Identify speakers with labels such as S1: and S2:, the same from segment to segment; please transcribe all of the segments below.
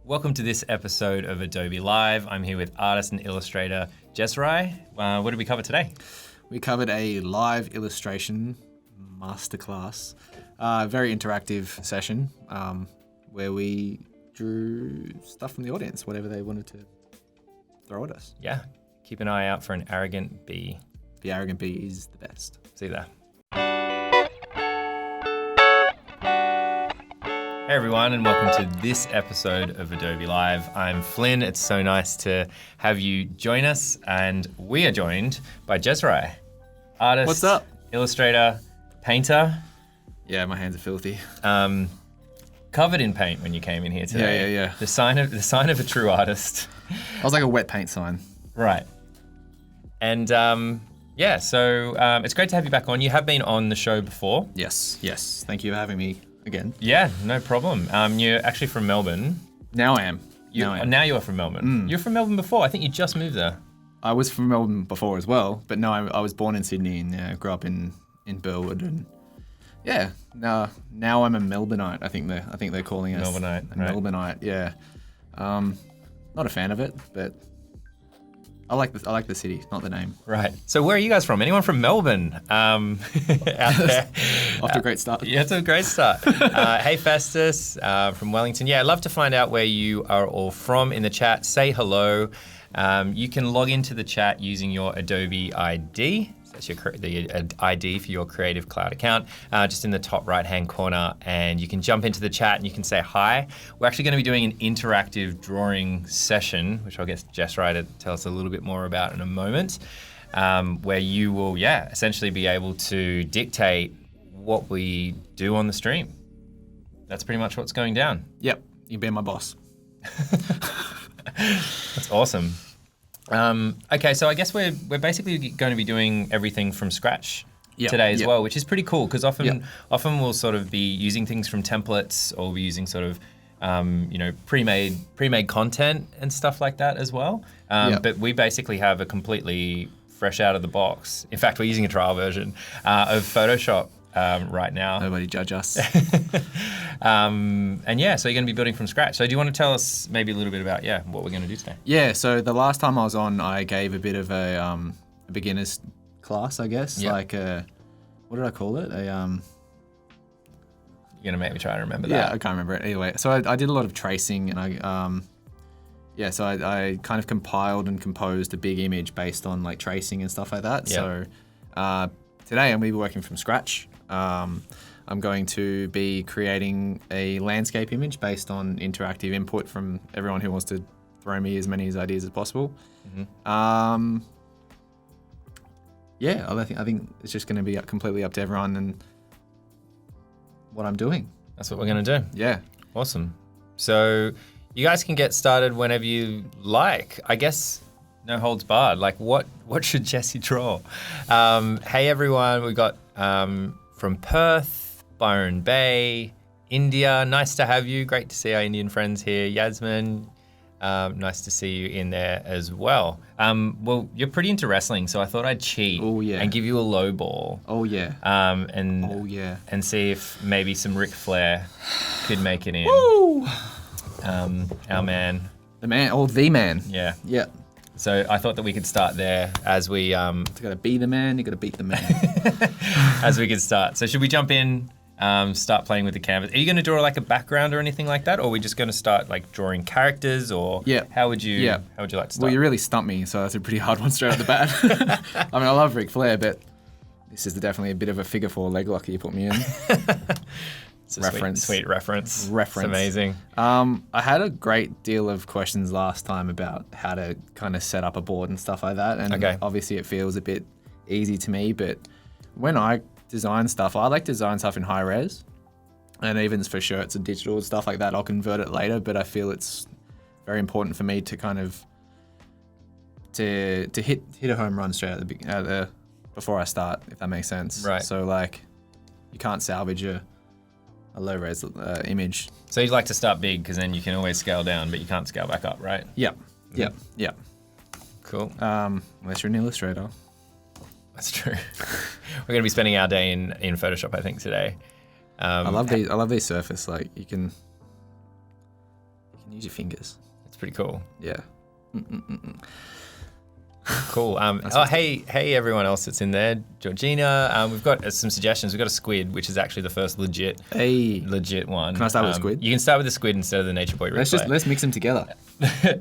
S1: Welcome to this episode of Adobe Live. I'm here with artist and illustrator JESWRI. What did we cover today?
S2: We covered a live illustration masterclass, very interactive session where we drew stuff from the audience, whatever they wanted to throw at us.
S1: Yeah, keep an eye out for an arrogant bee.
S2: The arrogant bee is the best.
S1: See you there. Hey everyone, and welcome to this episode of Adobe Live. I'm Flynn. It's so nice to have you join us, and we are joined by JESWRI, artist,
S2: What's up?
S1: Illustrator, painter.
S2: Yeah, my hands are filthy.
S1: Covered in paint when you came in here today.
S2: Yeah.
S1: The sign of a true artist.
S2: I was like a wet paint sign.
S1: Right. And so it's great to have you back on. You have been on the show before.
S2: Yes. Thank you for having me again.
S1: Yeah, no problem. You're actually from Melbourne.
S2: Now I am.
S1: Now you are from Melbourne. You were from Melbourne before. I think you just moved there.
S2: I was from Melbourne before as well, but no, I was born in Sydney and grew up in Burwood, and yeah, now I'm a Melbourneite. I think they're calling us
S1: Melbourneite,
S2: a
S1: right.
S2: Melbourneite. Yeah, not a fan of it, but I like the city, not the name.
S1: Right. So where are you guys from? Anyone from Melbourne out there?
S2: Off to a great start.
S1: Yeah, it's a great start. Hey Festus from Wellington. Yeah, I'd love to find out where you are all from in the chat. Say hello. You can log into the chat using your Adobe ID. That's the ID for your Creative Cloud account, just in the top right-hand corner, and you can jump into the chat and you can say hi. We're actually going to be doing an interactive drawing session, which I'll get JESWRI to tell us a little bit more about in a moment, where you will, essentially be able to dictate what we do on the stream. That's pretty much what's going down.
S2: Yep, you be my boss.
S1: That's awesome. Okay, so I guess we're basically going to be doing everything from scratch today as well, which is pretty cool because often we'll sort of be using things from templates, or we'll be using sort of pre-made content and stuff like that as well. But we basically have a completely fresh out of the box. In fact, we're using a trial version of Photoshop right now.
S2: Nobody judge us.
S1: So you're going to be building from scratch. So do you want to tell us maybe a little bit about what we're going to do today?
S2: Yeah, so the last time I was on, I gave a bit of a beginner's class, I guess.
S1: Yep.
S2: Like what did I call it?
S1: You're going to make me try to remember that.
S2: Yeah, I can't remember it. Anyway, so I did a lot of tracing, and I kind of compiled and composed a big image based on like tracing and stuff like that.
S1: Yep.
S2: So today I'm going to be working from scratch. I'm going to be creating a landscape image based on interactive input from everyone who wants to throw me as many ideas as possible. Mm-hmm. I think it's just going to be completely up to everyone and what I'm doing.
S1: That's what we're going to do.
S2: Yeah.
S1: Awesome. So you guys can get started whenever you like. I guess no holds barred. Like what should Jesse draw? Hey everyone, we got from Perth, Byron Bay, India. Nice to have you. Great to see our Indian friends here. Yasmin, nice to see you in there as well. Well, you're pretty into wrestling, so I thought I'd cheat and give you a low ball. And see if maybe some Ric Flair could make it in.
S2: Woo!
S1: Our man.
S2: The man.
S1: Yeah.
S2: Yeah.
S1: So I thought that we could start there as we...
S2: You gotta be the man, you gotta beat the man.
S1: As we could start. So should we jump in, start playing with the canvas? Are you going to draw like a background or anything like that? Or are we just going to start like drawing characters, or how would you like to start?
S2: Well, you really stumped me, so that's a pretty hard one straight out the bat. I mean, I love Ric Flair, but this is definitely a bit of a figure four leg lock you put me in.
S1: It's a sweet reference. It's amazing.
S2: I had a great deal of questions last time about how to kind of set up a board and stuff like that. And obviously it feels a bit easy to me, but when I design stuff, I like to design stuff in high res. And even for shirts and digital and stuff like that, I'll convert it later, but I feel it's very important for me to kind of to hit a home run straight at the before I start, if that makes sense.
S1: Right.
S2: So like you can't salvage a low-res image.
S1: So you'd like to start big because then you can always scale down, but you can't scale back up, right?
S2: Yep.
S1: Cool.
S2: Unless you're an illustrator.
S1: That's true. We're going to be spending our day in Photoshop, I think, today.
S2: I love these Surface. Like you can can use your fingers.
S1: It's pretty cool.
S2: Yeah.
S1: Cool. Hey, everyone else that's in there. Georgina, we've got some suggestions. We've got a squid, which is actually the first legit one.
S2: Can I start with squid?
S1: You can start with the squid instead of the Nature Boy Ric Flair.
S2: Let's mix them together.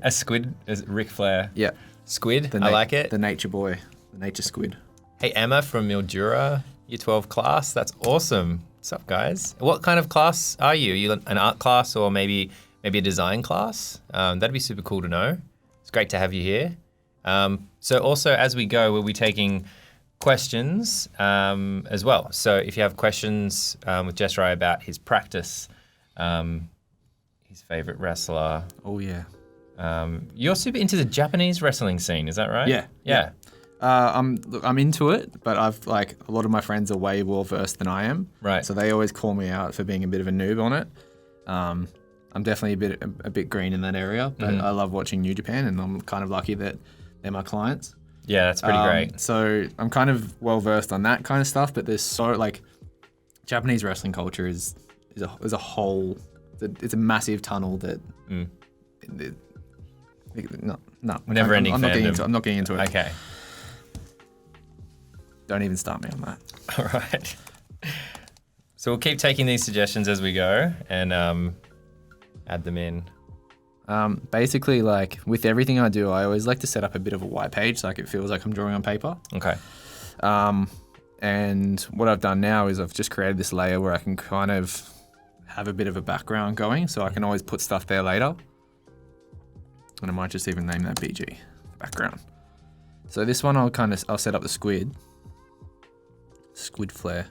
S1: A squid is Ric Flair.
S2: Yeah.
S1: Squid, I like it.
S2: The Nature Boy, the Nature Squid.
S1: Hey, Emma from Mildura, Year 12 class. That's awesome. What's up, guys? What kind of class are you? Are you an art class or maybe a design class? That'd be super cool to know. It's great to have you here. So also, as we go, we'll be taking questions as well. So if you have questions with JESWRI about his practice, his favorite wrestler.
S2: Oh, yeah.
S1: You're super into the Japanese wrestling scene, is that right?
S2: Yeah. I'm into it, but I've a lot of my friends are way more versed than I am.
S1: Right.
S2: So they always call me out for being a bit of a noob on it. I'm definitely a bit green in that area, but I love watching New Japan, and I'm kind of lucky that they're my clients.
S1: Yeah, that's pretty great.
S2: So I'm kind of well versed on that kind of stuff, but there's Japanese wrestling culture is a whole. It's a massive tunnel that. No.
S1: Never-ending fandom.
S2: I'm not getting into it.
S1: Okay.
S2: Don't even start me on that.
S1: All right. So we'll keep taking these suggestions as we go and add them in.
S2: Basically, with everything I do, I always like to set up a bit of a white page, so it feels like I'm drawing on paper.
S1: Okay.
S2: And what I've done now is I've just created this layer where I can kind of have a bit of a background going, so I can always put stuff there later. And I might just even name that BG, background. So this one I'll set up the squid flare.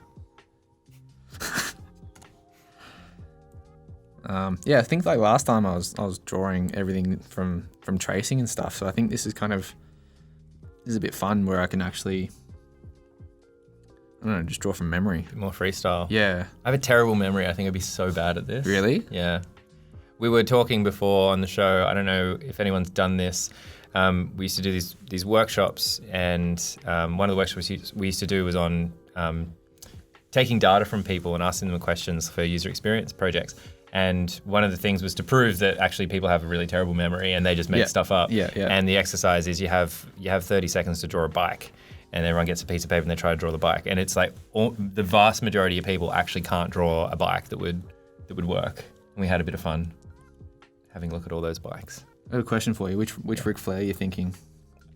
S2: I think last time I was drawing everything from tracing and stuff. So I think this is a bit fun where I can actually, I don't know, just draw from memory.
S1: More freestyle.
S2: Yeah.
S1: I have a terrible memory. I think I'd be so bad at this.
S2: Really?
S1: Yeah. We were talking before on the show. I don't know if anyone's done this. We used to do these workshops, and one of the workshops we used to do was on taking data from people and asking them questions for user experience projects. And one of the things was to prove that actually people have a really terrible memory and they just make stuff up.
S2: Yeah.
S1: And the exercise is you have 30 seconds to draw a bike, and everyone gets a piece of paper and they try to draw the bike. And it's the vast majority of people actually can't draw a bike that would work. And we had a bit of fun having a look at all those bikes.
S2: I have a question for you. Which Ric Flair are you thinking?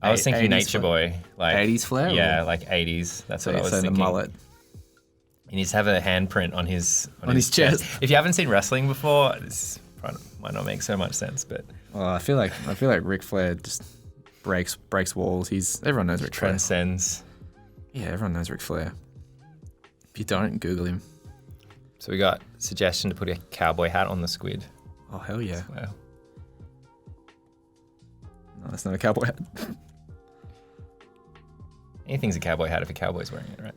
S1: I was thinking Nature Boy.
S2: 80s Flair?
S1: Yeah, 80s. That's what I was thinking.
S2: The mullet.
S1: He needs to have a handprint on his
S2: chest.
S1: If you haven't seen wrestling before, this might not make so much sense. But
S2: I feel like Ric Flair just breaks walls. Everyone knows Ric Flair.
S1: Transcends.
S2: Yeah, everyone knows Ric Flair. If you don't, Google him.
S1: So we got suggestion to put a cowboy hat on the squid.
S2: Oh, hell yeah.
S1: Wow.
S2: No, that's not a cowboy hat.
S1: Anything's a cowboy hat if a cowboy's wearing it, right?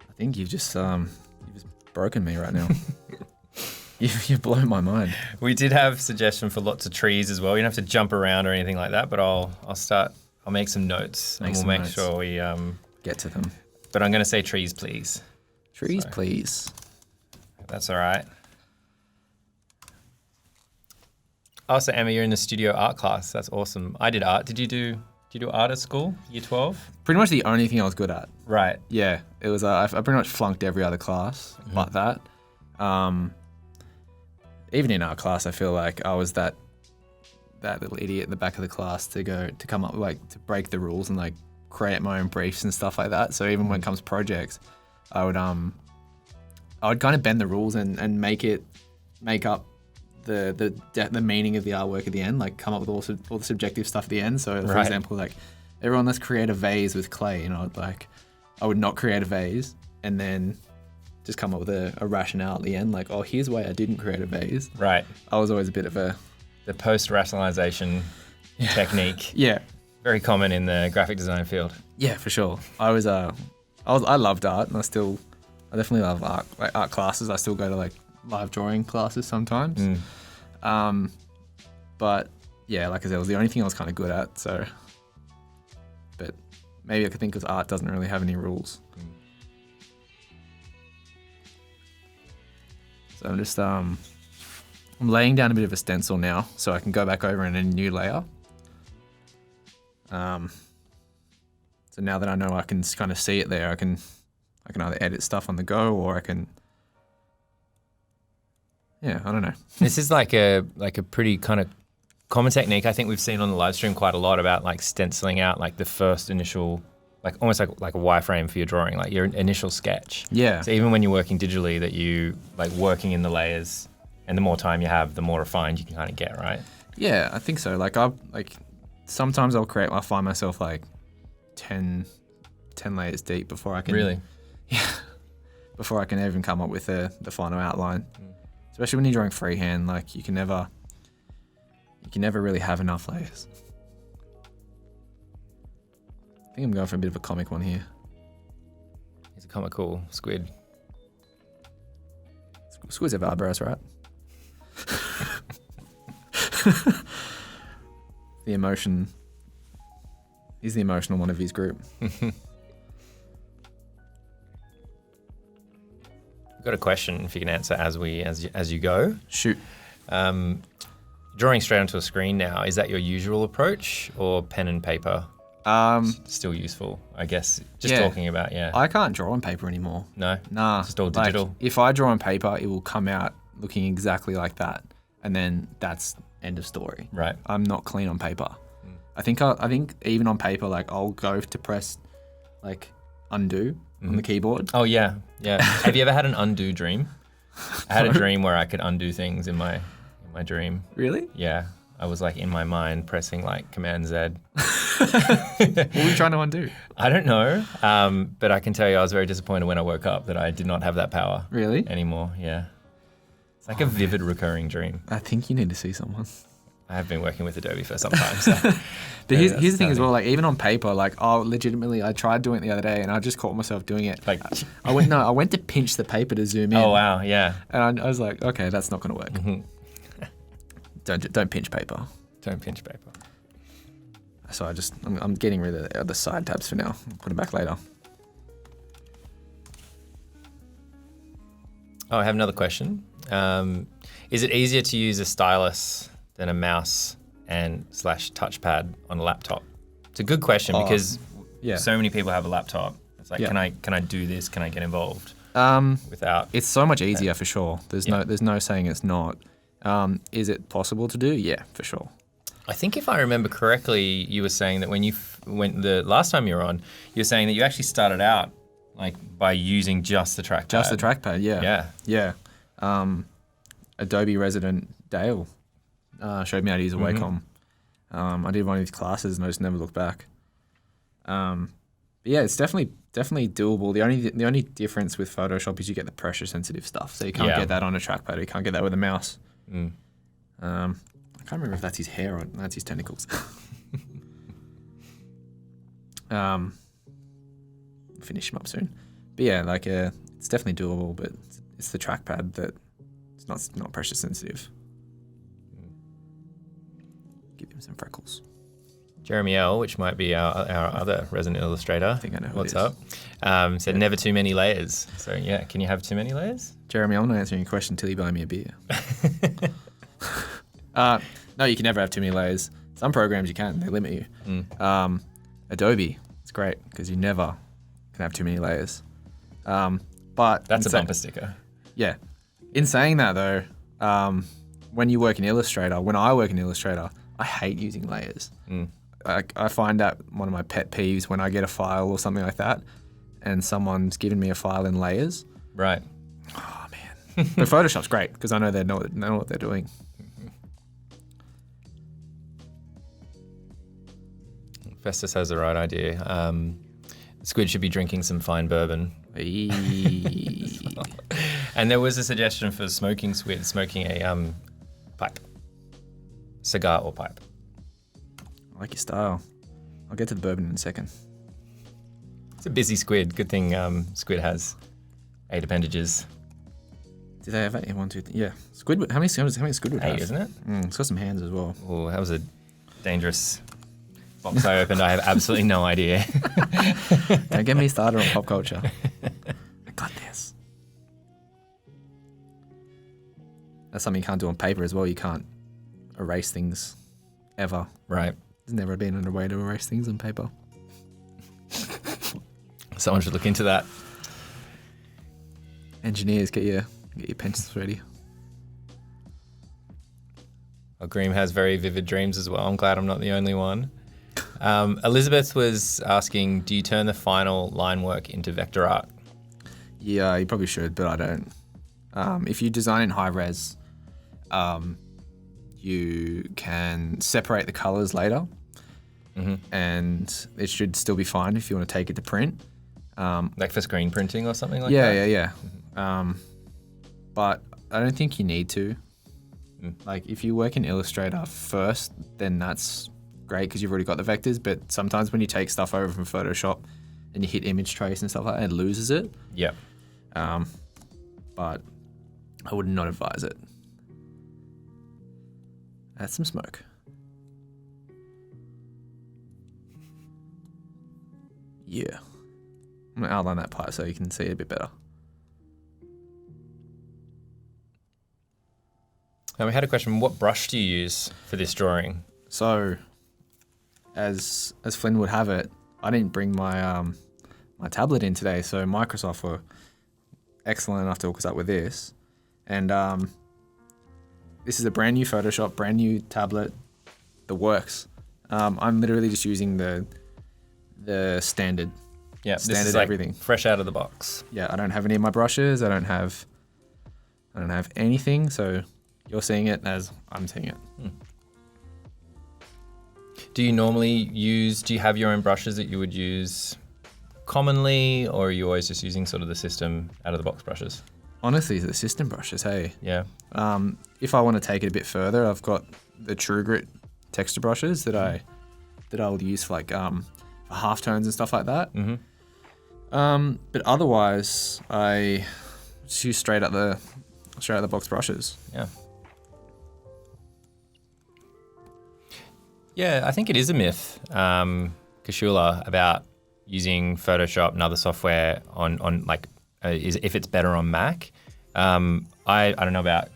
S2: I think you've just broken me right now. You've blown my mind.
S1: We did have suggestion for lots of trees as well. You don't have to jump around or anything like that, but I'll make some notes and we'll make sure we
S2: get to them.
S1: But I'm going to say trees, please.
S2: Trees, please.
S1: That's all right. Oh, so Emma, you're in the studio art class. That's awesome. I did art. Did you do art at school, year 12?
S2: Pretty much the only thing I was good at.
S1: Right.
S2: Yeah. It was, I pretty much flunked every other class but that. Even in art class, I feel like I was that little idiot in the back of the class to come up to break the rules and create my own briefs and stuff like that. So even when it comes to projects, I would kind of bend the rules and make up the meaning of the artwork at the end, come up with all the subjective stuff at the end. So for example, everyone, let's create a vase with clay, and I would not create a vase and then just come up with a rationale at the end, here's why I didn't create a vase.
S1: Right.
S2: I was always a bit of
S1: the post-rationalization technique.
S2: Yeah.
S1: Very common in the graphic design field.
S2: Yeah, for sure. I loved art, and I definitely love art, art classes. I still go to live drawing classes sometimes. But yeah, like I said, it was the only thing I was kind of good at. So, but maybe I could think because art doesn't really have any rules. So I'm just I'm laying down a bit of a stencil now, so I can go back over in a new layer. So now that I know I can kind of see it there, I can either edit stuff on the go, or I can, yeah, I don't know.
S1: This is like a pretty kind of common technique I think we've seen on the live stream quite a lot, about like stenciling out like the first initial, like almost like a wireframe for your drawing, like your initial sketch. Yeah. So even when you're working digitally, that you like working in the layers. And the more time you have, the more refined you can kind of get, right?
S2: Yeah, I think so. Like sometimes I'll find myself like 10 layers deep before I can.
S1: Really?
S2: Yeah. Before I can even come up with the final outline. Especially when you're drawing freehand, like you can never really have enough layers. I think I'm going for a bit of a comic one here.
S1: It's a comical squid.
S2: Squids have eyebrows, right? The emotion. He's the emotional one of his group.
S1: I've got a question if you can answer as you go.
S2: Shoot.
S1: Drawing straight onto a screen now, is that your usual approach, or pen and paper? Still useful, I guess. Just talking about,
S2: I can't draw on paper anymore.
S1: No?
S2: Nah.
S1: Just all digital?
S2: Like, if I draw on paper, it will come out looking exactly like that. And then that's end of story.
S1: Right.
S2: I'm not clean on paper. I think even on paper, like I'll go to press like undo on the keyboard.
S1: Oh yeah. Have you ever had an undo dream? I had a dream where I could undo things in my dream.
S2: Really?
S1: Yeah. I was like in my mind pressing like Command Z.
S2: What were you trying to undo?
S1: I don't know. But I can tell you I was very disappointed when I woke up that I did not have that power.
S2: Really?
S1: Anymore. Yeah. It's like a vivid recurring dream.
S2: I think you need to see someone.
S1: I have been working with Adobe for some time. So.
S2: But here's the thing as well, like even on paper, like legitimately I tried doing it the other day and I just caught myself doing it. Like I went to pinch the paper to zoom in.
S1: Oh wow, yeah.
S2: And I was like, okay, that's not gonna work. Don't pinch paper.
S1: Don't pinch paper.
S2: So I'm getting rid of the side tabs for now. I'll put them back later.
S1: Oh, I have another question. Is it easier to use a stylus than a mouse and / touchpad on a laptop? It's a good question because so many people have a laptop. It's like, can I do this? Can I get involved? Without.
S2: It's so much easier for sure. There's no saying it's not. Is it possible to do? Yeah, for sure.
S1: I think if I remember correctly, you were saying that when the last time you were on, you were saying that you actually started out like by using just the trackpad.
S2: Just the trackpad, yeah. Yeah. Adobe resident Dale showed me how to use a Wacom. I did one of his classes and I just never looked back. But yeah, it's definitely doable. The only difference with Photoshop is you get the pressure sensitive stuff, so you can't get that on a trackpad. You can't get that with a mouse. I can't remember if that's his hair or that's his tentacles. Finish him up soon. But yeah, like it's definitely doable, but it's the trackpad that it's not pressure sensitive. Give him some freckles.
S1: Jeremy L, which might be our other resident illustrator.
S2: I think I know who
S1: What's up? Said never too many layers. So yeah, can you have too many layers?
S2: Jeremy, I'm not answering your question until you buy me a beer. No, you can never have too many layers. Some programs you can, they limit you. Adobe, it's great because you never can have too many layers. But
S1: that's a bumper sticker.
S2: Yeah. In saying that though, when you work in Illustrator, when I work in Illustrator, I hate using layers. I find that one of my pet peeves when I get a file or something like that and someone's given me a file in layers.
S1: Right.
S2: Oh man. But Photoshop's great because I know they know what they're doing.
S1: Festus has the right idea. Squid should be drinking some fine bourbon. And there was a suggestion for smoking squid, smoking a pipe. Cigar or pipe.
S2: I like your style. I'll get to the bourbon in a second.
S1: It's a busy squid. Good thing squid has 8 appendages.
S2: Do they have 8? 1, 2, 3. Yeah. Squid. How many squid would
S1: 8,
S2: have?
S1: Isn't it?
S2: It's got some hands as well.
S1: Oh, that was a dangerous box I opened. I have absolutely no idea.
S2: Don't get me started on pop culture. I got this. That's something you can't do on paper as well. You can't erase things ever.
S1: Right.
S2: There's never been a way to erase things on paper.
S1: Someone should look into that.
S2: Engineers, get your pencils ready.
S1: Well, Greem has very vivid dreams as well. I'm glad I'm not the only one. Elizabeth was asking, do you turn the final line work into vector art?
S2: Yeah, you probably should, but I don't. If you design in high res, you can separate the colors later, and it should still be fine if you want to take it to print.
S1: Like for screen printing or something like
S2: that?
S1: Yeah.
S2: But I don't think you need to. Like if you work in Illustrator first, then that's great because you've already got the vectors. But sometimes when you take stuff over from Photoshop and you hit image trace and stuff like that, it loses it.
S1: Yeah.
S2: But I would not advise it. Add some smoke. Yeah. I'm going to outline that part so you can see it a bit better.
S1: And we had a question, what brush do you use for this drawing?
S2: So, as Flynn would have it, I didn't bring my my tablet in today, so Microsoft were excellent enough to hook us up with this. And this is a brand new Photoshop, brand new tablet, the works. I'm literally just using the standard.
S1: Yeah,
S2: standard
S1: this is like
S2: everything.
S1: Fresh out of the box.
S2: Yeah, I don't have any of my brushes. I don't have anything. So you're seeing it as I'm seeing it.
S1: Do you normally do you have your own brushes that you would use commonly, or are you always just using sort of the system out of the box brushes?
S2: Honestly, the system brushes, hey.
S1: Yeah.
S2: If I want to take it a bit further, I've got the True Grit texture brushes that I'll use for like for halftones and stuff like that. But otherwise, I just use straight out the box brushes.
S1: Yeah. Yeah, I think it is a myth, Kashula, about using Photoshop and other software on like if it's better on Mac. I don't know about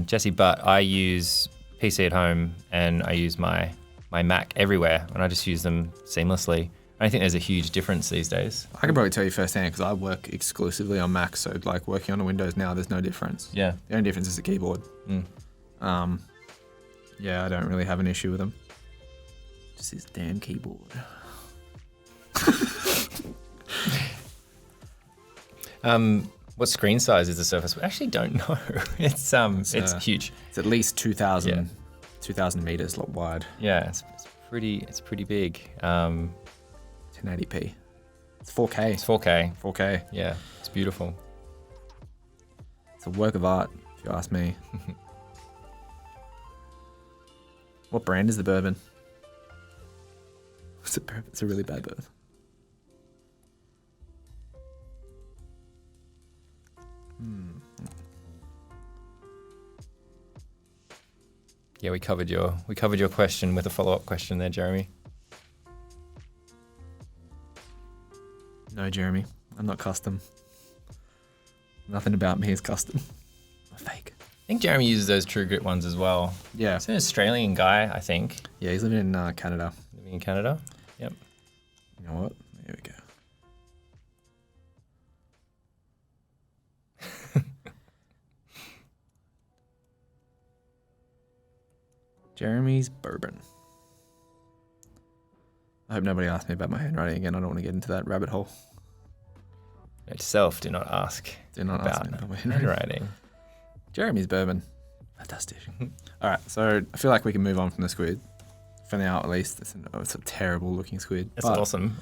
S1: Jesse, but I use PC at home and I use my Mac everywhere, and I just use them seamlessly. I don't think there's a huge difference these days.
S2: I can probably tell you firsthand because I work exclusively on Mac, so like working on a Windows now, there's no difference.
S1: Yeah.
S2: The only difference is the keyboard. Yeah, I don't really have an issue with them. Just this damn keyboard.
S1: What screen size is the Surface? I actually don't know. It's huge.
S2: It's at least 2,000 meters wide.
S1: Yeah, it's pretty big.
S2: 1080p. It's 4K.
S1: It's 4K.
S2: 4K.
S1: Yeah, it's beautiful.
S2: It's a work of art, if you ask me. What brand is the bourbon? It's a really bad bourbon.
S1: Yeah, we covered your question with a follow-up question there, Jeremy.
S2: No, Jeremy, I'm not custom. Nothing about me is custom. I'm fake.
S1: I think Jeremy uses those True Grit ones as well.
S2: Yeah.
S1: He's an Australian guy, I think.
S2: Yeah, he's living in Canada.
S1: Living in Canada? Yep.
S2: You know what? There we go. Jeremy's bourbon. I hope nobody asks me about my handwriting again. I don't want to get into that rabbit hole.
S1: Note to self, do not ask.
S2: Do not ask me about my
S1: handwriting.
S2: Jeremy's bourbon. Fantastic. All right, so I feel like we can move on from the squid. For now, at least. It's a terrible looking squid.
S1: It's awesome.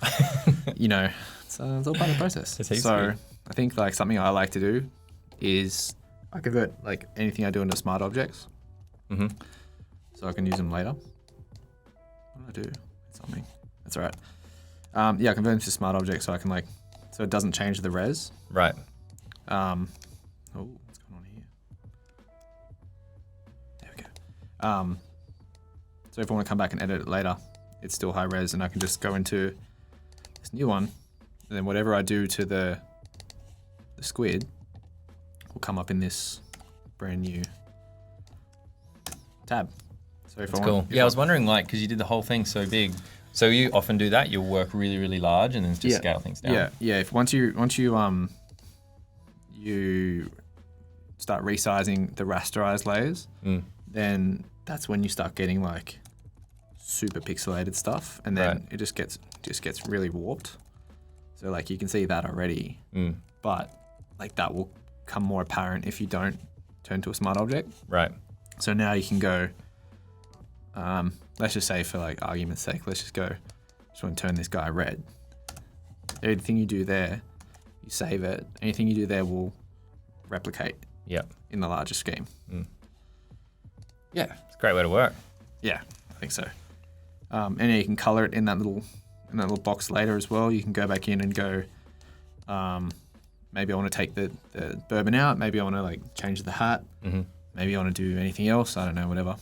S2: You know, it's all part of the process. So I think like something I like to do is I convert like anything I do into smart objects. So I can use them later. What do I do? Something. That's all right. Yeah, I convert them to smart objects so I can so it doesn't change the res.
S1: Right.
S2: Oh, what's going on here? There we go. So if I want to come back and edit it later, it's still high res, and I can just go into this new one, and then whatever I do to the squid will come up in this brand new tab. So if
S1: That's cool. Yeah, I was wondering, like, because you did the whole thing so big. So you often do that? You'll work really, really large and then just scale things down?
S2: Yeah. If once you start resizing the rasterized layers, then that's when you start getting like super pixelated stuff, and then it just gets really warped. So like you can see that already, but like that will come more apparent if you don't turn to a smart object.
S1: Right.
S2: So now you can go, let's just say for like argument's sake, let's just go, just want to turn this guy red. Everything you do there, you save it. Anything you do there will replicate in the larger scheme. Yeah.
S1: It's a great way to work.
S2: Yeah, I think so. And then you can color it in that little box later as well. You can go back in and go, maybe I want to take the bourbon out. Maybe I want to like change the hat. Maybe I want to do anything else. I don't know, whatever.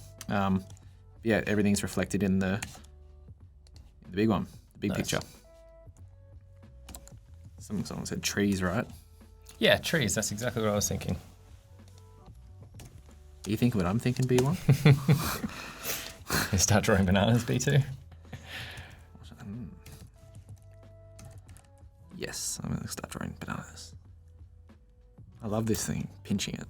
S2: Yeah, everything's reflected in the big one, the big picture. Someone said trees, right?
S1: Yeah, trees. That's exactly what I was thinking.
S2: Are you thinking what I'm thinking, B1?
S1: You start drawing bananas, B2?
S2: Yes, I'm going to start drawing bananas. I love this thing, pinching it.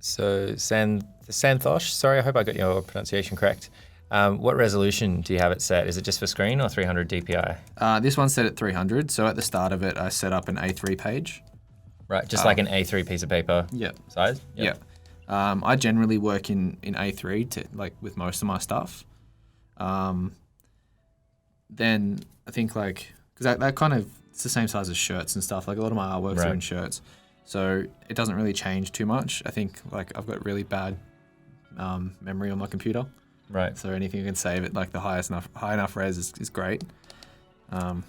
S1: So Santhosh, sorry, I hope I got your pronunciation correct. What resolution do you have it set? Is it just for screen or 300 DPI?
S2: This one's set at 300. So at the start of it, I set up an A3 page.
S1: Right, just like an A3 piece of paper size?
S2: Yeah. I generally work in A3 to like with most of my stuff. Then I think like, because that kind of, it's the same size as shirts and stuff. Like a lot of my artworks are in shirts. So it doesn't really change too much. I think like I've got really bad memory on my computer.
S1: Right.
S2: So anything you can save at like the high enough res is great. But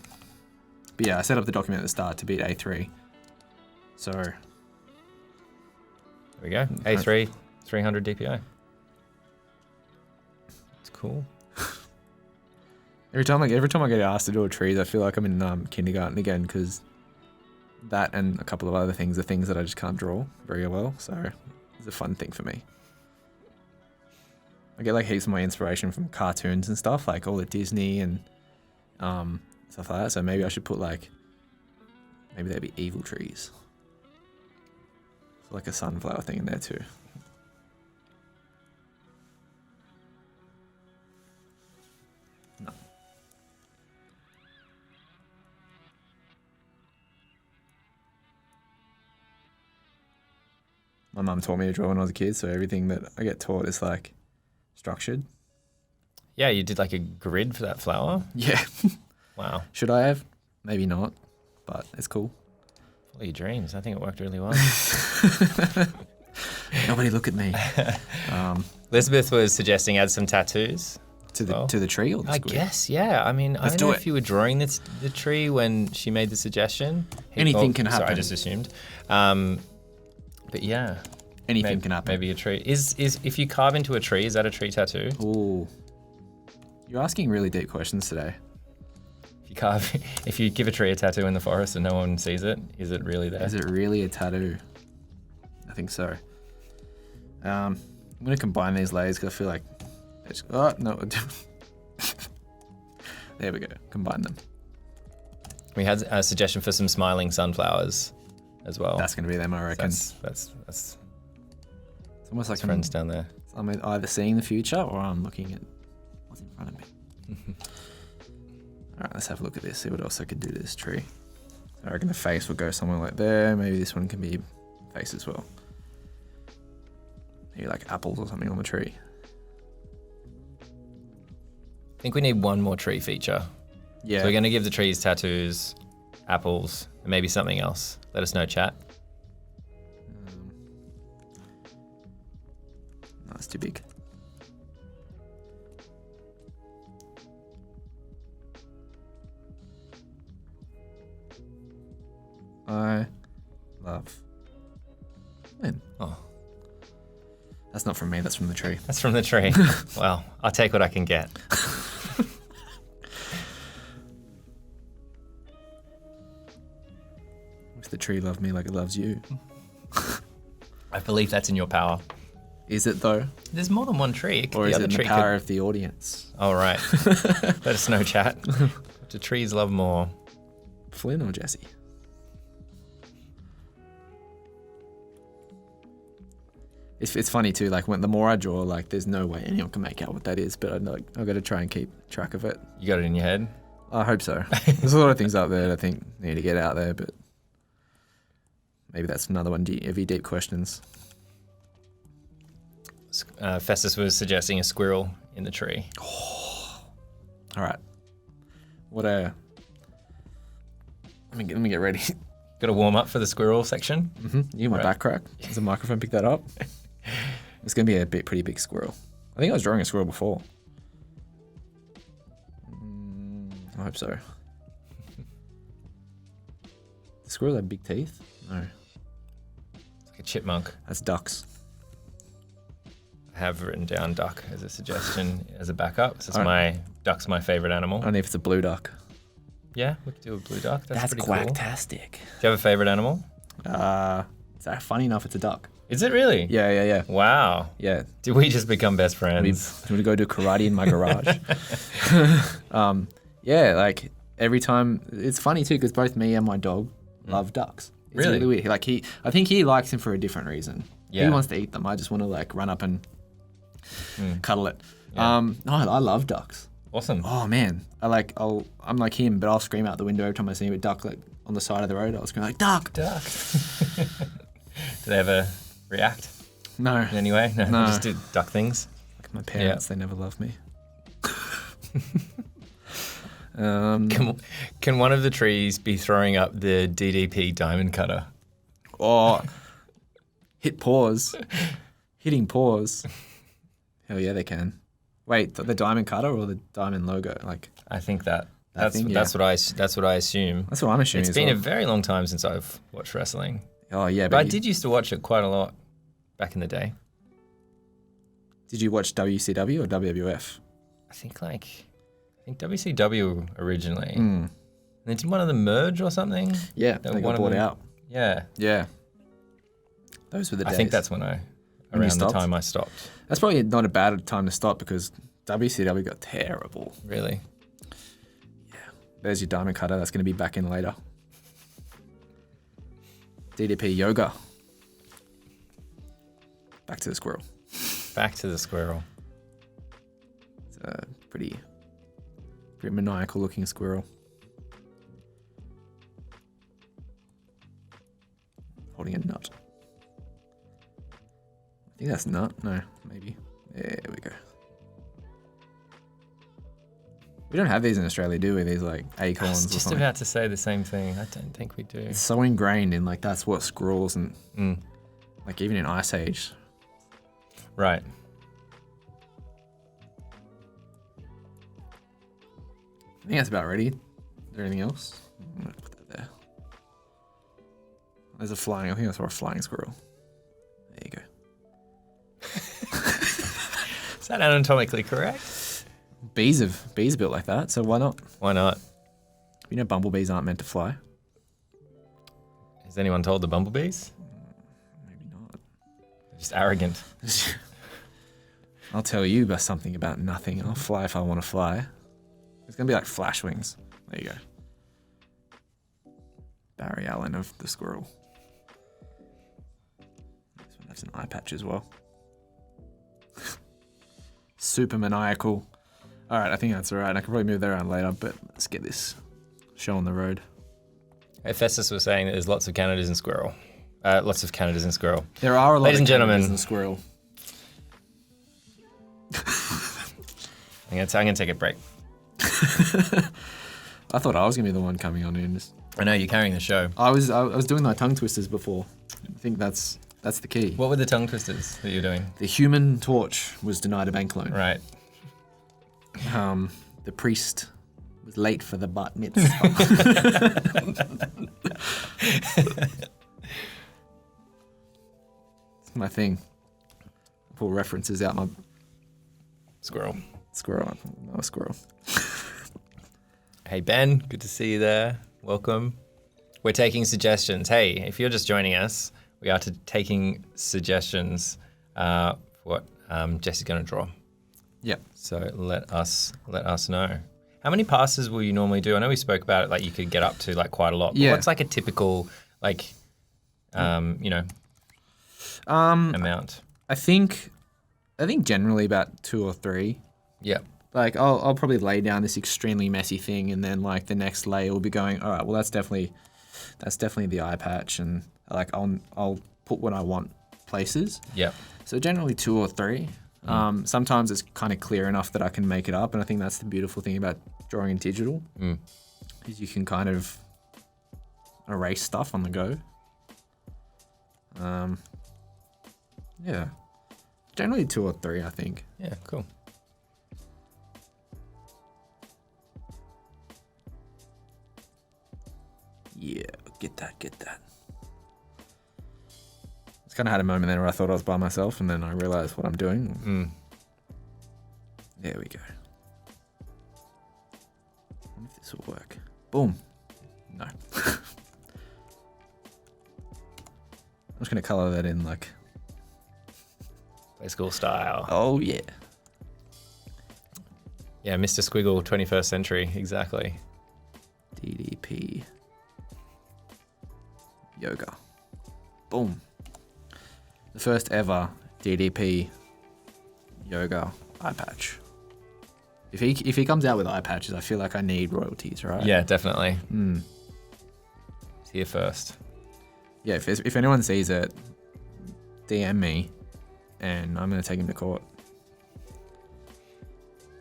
S2: yeah, I set up the document at the start to be at A3. So
S1: there we go. A3, 300 DPI. It's cool.
S2: Every time I get asked to do a trees, I feel like I'm in kindergarten again, because that and a couple of other things are things that I just can't draw very well. So it's a fun thing for me. I get like heaps of my inspiration from cartoons and stuff, like all the Disney and stuff like that. So maybe I should put like, maybe they'd be evil trees. So like a sunflower thing in there too. No. My mum taught me to draw when I was a kid, so everything that I get taught is like structured.
S1: Yeah, you did like a grid for that flower?
S2: Yeah.
S1: Wow.
S2: Should I have? Maybe not, but it's cool.
S1: Follow your dreams. I think it worked really well.
S2: Nobody look at me.
S1: Elizabeth was suggesting add some tattoos.
S2: To the tree or the squid?
S1: I guess, yeah. I mean, I don't know if you were drawing the tree when she made the suggestion.
S2: Anything can happen.
S1: Sorry, I just assumed. But yeah.
S2: Anything can happen.
S1: Maybe a tree. Is if you carve into a tree, is that a tree tattoo?
S2: Ooh. You're asking really deep questions today.
S1: If you give a tree a tattoo in the forest and no one sees it, is it really there?
S2: Is it really a tattoo? I think so. I'm going to combine these layers because I feel like... Oh, no. There we go. Combine them.
S1: We had a suggestion for some smiling sunflowers as well.
S2: That's going to be them, I reckon.
S1: That's
S2: it's almost like
S1: friends down there.
S2: I'm either seeing the future or I'm looking at what's in front of me. All right, let's have a look at this, see what else I can do to this tree. So I reckon the face will go somewhere like there. Maybe this one can be face as well. Maybe like apples or something on the tree.
S1: I think we need one more tree feature.
S2: Yeah.
S1: So we're going to give the trees tattoos, apples, and maybe something else. Let us know, chat.
S2: No, it's too big. I love men.
S1: Oh.
S2: That's not from me, that's from the tree.
S1: That's from the tree. Well, I'll take what I can get.
S2: Wish the tree loved me like it loves you.
S1: I believe that's in your power.
S2: Is it though?
S1: There's more than one tree.
S2: Or is it the power of the audience?
S1: Oh, right. Let us know, chat. What do trees love more?
S2: Flynn or Jesse? It's funny too, like when the more I draw, like there's no way anyone can make out what that is, but I've got to try and keep track of it.
S1: You got it in your head?
S2: I hope so. There's a lot of things up there that I think need to get out there, but maybe that's another one of your deep questions.
S1: Festus was suggesting a squirrel in the tree.
S2: Oh. All right. Let me get ready.
S1: Got to warm up for the squirrel section?
S2: Mm-hmm. You my back crack. Does the microphone pick that up? It's going to be a pretty big squirrel. I think I was drawing a squirrel before. I hope so. The squirrel have big teeth? No.
S1: It's like a chipmunk.
S2: That's ducks.
S1: I have written down duck as a suggestion as a backup. So duck's my favorite animal.
S2: Only if it's a blue duck.
S1: Yeah, we could do a blue duck. That's pretty
S2: quacktastic.
S1: Cool. Do you have a favorite animal?
S2: Funny enough, it's a duck.
S1: Is it really?
S2: Yeah.
S1: Wow.
S2: Yeah.
S1: Did we just become best friends?
S2: Do you want to go do karate in my garage? Yeah, like every time, it's funny too because both me and my dog love ducks. It's really weird. Like I think he likes them for a different reason. Yeah. He wants to eat them. I just want to like run up and cuddle it. Yeah. No, I love ducks.
S1: Awesome.
S2: Oh man, I'm like him, but I'll scream out the window every time I see a duck like on the side of the road. I'll scream like duck.
S1: Do they ever react?
S2: No.
S1: In any way? No. They just do duck things.
S2: Like my parents, they never loved me.
S1: Can one of the trees be throwing up the DDP diamond cutter?
S2: Oh, hit pause. Hitting pause. Hell yeah, they can. Wait, the diamond cutter or the diamond logo? Like,
S1: I think that's what I assume.
S2: That's what I'm assuming.
S1: It's been a very long time since I've watched wrestling.
S2: Oh yeah,
S1: but I did used to watch it quite a lot back in the day.
S2: Did you watch WCW or WWF?
S1: I think WCW originally. And then did one of them merge or something?
S2: Yeah, they got bought out.
S1: Yeah.
S2: Yeah. Those were the days.
S1: I think that's around the time I stopped.
S2: That's probably not a bad time to stop because WCW got terrible.
S1: Really?
S2: Yeah. There's your diamond cutter. That's going to be back in later. DDP yoga. Back to the squirrel.
S1: Back to the squirrel.
S2: It's a pretty maniacal looking squirrel. Holding a nut. I think that's nut. No, maybe. There we go. We don't have these in Australia, do we? These like acorns or something.
S1: I was just about to say the same thing. I don't think we do.
S2: It's so ingrained in like that's what squirrels and like even in Ice Age.
S1: Right.
S2: I think that's about ready. Is there anything else? I'm gonna put that there. There's a flying. I think I saw a flying squirrel. There you go.
S1: Is that anatomically correct?
S2: Bees are built like that, so why not?
S1: Why not?
S2: You know bumblebees aren't meant to fly.
S1: Has anyone told the bumblebees?
S2: Maybe not.
S1: They're just arrogant.
S2: I'll tell you about something about nothing. I'll fly if I want to fly. It's going to be like flash wings. There you go. Barry Allen of the squirrel. This one has an eye patch as well. Super maniacal. All right, I think that's all right. I can probably move that around later, but let's get this show on the road.
S1: Festus was saying that there's lots of Canadas in squirrel. Lots of Canadas in squirrel.
S2: There are a lot
S1: Ladies
S2: of
S1: and gentlemen,
S2: Canadas in squirrel.
S1: I'm going to take a break.
S2: I thought I was going to be the one coming on in.
S1: I know, you're carrying the show.
S2: I was doing my tongue twisters before. I think that's the key.
S1: What were the tongue twisters that you were doing?
S2: The Human Torch was denied a bank loan.
S1: Right.
S2: The priest was late for the bat mitzvah. It's my thing. Pull references out my
S1: squirrel.
S2: No, squirrel.
S1: Hey Ben, good to see you there. Welcome. We're taking suggestions. Hey, if you're just joining us, we are taking suggestions what Jesse's going to draw.
S2: Yep.
S1: So let us know. How many passes will you normally do? I know we spoke about it, like you could get up to like quite a lot. But what's like a typical like, amount?
S2: I think generally about 2 or 3.
S1: Yep.
S2: Like I'll probably lay down this extremely messy thing, and then like the next layer will be going, all right, well that's definitely the eye patch, and like I'll put what I want places.
S1: Yep.
S2: So generally 2 or 3. Sometimes it's kind of clear enough that I can make it up, and I think that's the beautiful thing about drawing in digital, is you can kind of erase stuff on the go. Yeah, generally 2 or 3, I think.
S1: Yeah, cool.
S2: Yeah, get that. Just kind of had a moment there where I thought I was by myself, and then I realized what I'm doing. There we go. I wonder if this will work. Boom. No. I'm just going to color that in like...
S1: Play school style.
S2: Oh, yeah.
S1: Yeah, Mr. Squiggle, 21st century, exactly.
S2: DDP. Yoga. Boom. The first ever DDP yoga eye patch. If he comes out with eye patches, I feel like I need royalties, right?
S1: Yeah, definitely. It's here first.
S2: Yeah, if anyone sees it, DM me, and I'm going to take him to court.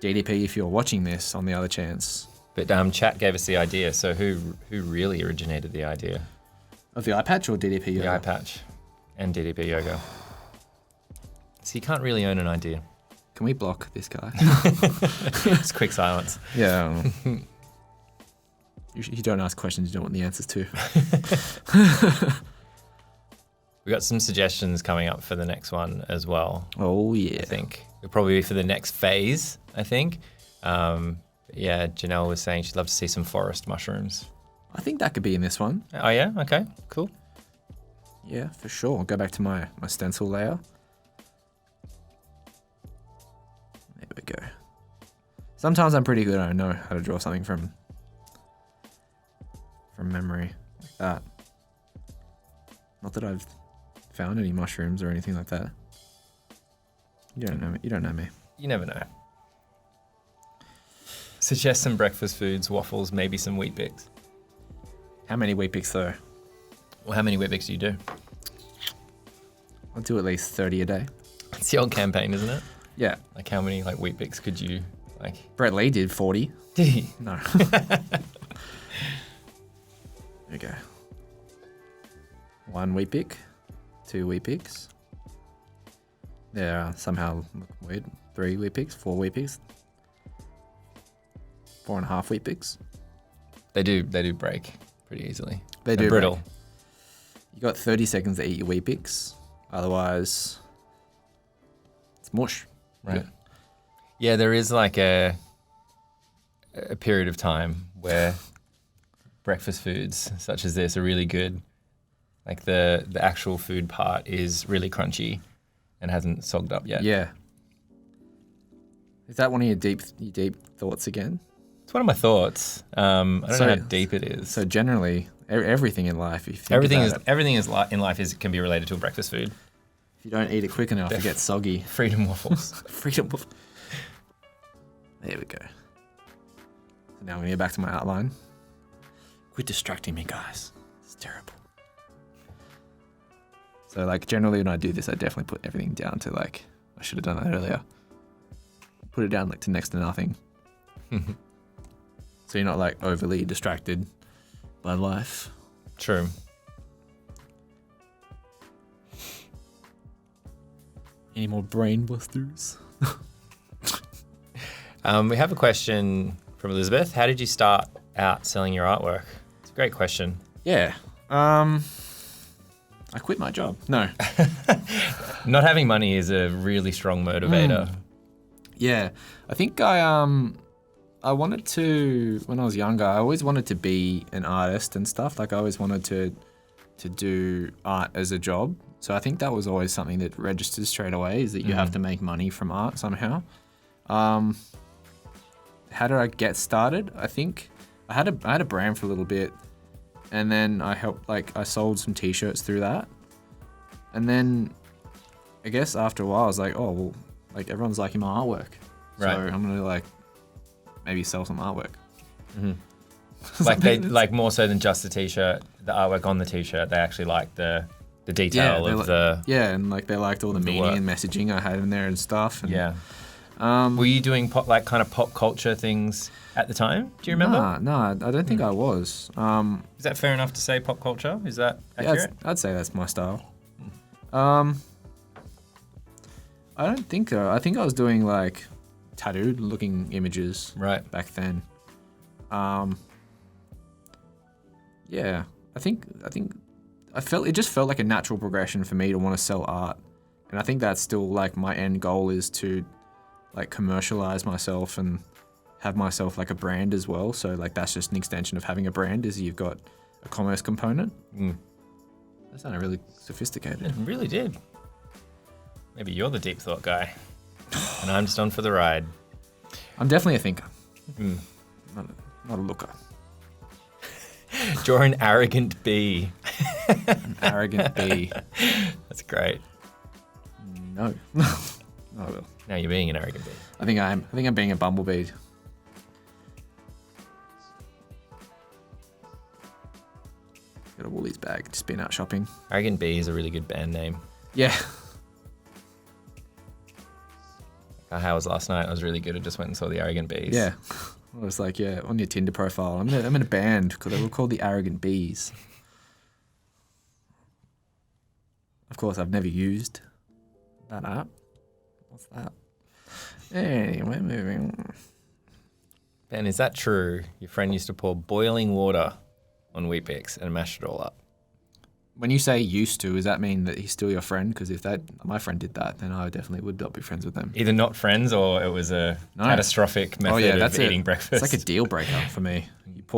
S2: DDP, if you're watching this, on the other chance.
S1: But chat gave us the idea, so who really originated the idea?
S2: Of the eye patch or DDP yoga?
S1: The eye patch and DDP yoga. So you can't really own an idea.
S2: Can we block this guy?
S1: It's quick silence.
S2: Yeah. You don't ask questions you don't want the answers to.
S1: We got some suggestions coming up for the next one as well.
S2: Oh, yeah.
S1: I think it'll probably be for the next phase, I think. Yeah, Janelle was saying she'd love to see some forest mushrooms.
S2: I think that could be in this one.
S1: Oh, yeah? Okay, cool.
S2: Yeah, for sure. I'll go back to my stencil layer. There we go. Sometimes I'm pretty good. I know how to draw something from memory like that. Not that I've found any mushrooms or anything like that. You don't know me. You don't know me.
S1: You never know. Suggest some breakfast foods, waffles, maybe some Wheat Bix.
S2: How many Wheat Bix though?
S1: Well, how many Wheat Bix do you do?
S2: I'll do at least 30 a day.
S1: It's the old campaign, isn't it?
S2: Yeah.
S1: Like how many like Wheat Bix could you like?
S2: Brett Lee did 40.
S1: Did he?
S2: No. There we go. 1 Wheat Bix, 2 Wheat Bix. There somehow look weird. 3 Wheat Bix, 4 Wheat Bix, 4.5 Wheat Bix.
S1: They do break pretty easily.
S2: They do
S1: brittle.
S2: break. You got 30 seconds to eat your Wheat Bix. Otherwise, it's mush.
S1: Right. Yeah, there is like a period of time where breakfast foods such as this are really good. Like the actual food part is really crunchy and hasn't sogged up yet.
S2: Yeah. Is that one of your deep thoughts again?
S1: It's one of my thoughts. I don't know how deep it is.
S2: So generally, everything in life, if you think
S1: everything in life can be related to a breakfast food.
S2: If you don't eat it quick enough, it gets soggy.
S1: Freedom waffles.
S2: Freedom waffles. There we go. So now I'm gonna get back to my outline. Quit distracting me, guys. It's terrible. So like generally when I do this, I definitely put everything down to like, I should have done that earlier. Put it down like to next to nothing. So you're not like overly distracted by life.
S1: True.
S2: Any more brain busters?
S1: We have a question from Elizabeth. How did you start out selling your artwork? It's a great question.
S2: Yeah. I quit my job. No.
S1: Not having money is a really strong motivator.
S2: Yeah. I think I wanted to, when I was younger, I always wanted to be an artist and stuff. Like I always wanted to to do art as a job. So I think that was always something that registers straight away, is that you have to make money from art somehow. How did I get started? I think I had a brand for a little bit, and then I sold some t-shirts through that. And then I guess after a while I was like, oh, well, like everyone's liking my artwork.
S1: Right.
S2: So I'm gonna like maybe sell some artwork.
S1: Like more so than just the t-shirt, the artwork on the t-shirt, they actually like the detail of the...
S2: Yeah, and like they liked all the meaning and messaging I had in there and stuff. And,
S1: were you doing kind of pop culture things at the time? Do you remember?
S2: No, I don't think I was.
S1: Is that fair enough to say pop culture? Is that accurate?
S2: Yeah, I'd say that's my style. I don't think so. I think I was doing like tattooed looking images back then. Yeah, I think it just felt like a natural progression for me to want to sell art. And I think that's still like my end goal, is to like commercialize myself and have myself like a brand as well. So like that's just an extension of having a brand, is you've got a commerce component. That sounded really sophisticated.
S1: It really did. Maybe you're the deep thought guy and I'm just on for the ride.
S2: I'm definitely a thinker. Not a looker.
S1: You're an arrogant bee.
S2: An arrogant bee.
S1: That's great.
S2: No. Not at all.
S1: Now you're being an arrogant bee.
S2: I think I'm being a bumblebee. Got a Woolies bag, just been out shopping.
S1: Arrogant Bee is a really good band name.
S2: Yeah.
S1: How was last night? I was really good. I just went and saw the Arrogant Bees.
S2: Yeah. I was like, yeah, on your Tinder profile, I'm in a band because they were called the Arrogant Bees. Of course, I've never used that app. What's that? Anyway, moving.
S1: Ben, is that true? Your friend used to pour boiling water on Weet-Bix and mash it all up.
S2: When you say used to, does that mean that he's still your friend? Because if my friend did that, then I definitely would not be friends with them.
S1: Either not friends, or it was a catastrophic method of eating breakfast.
S2: It's like a deal breaker for me.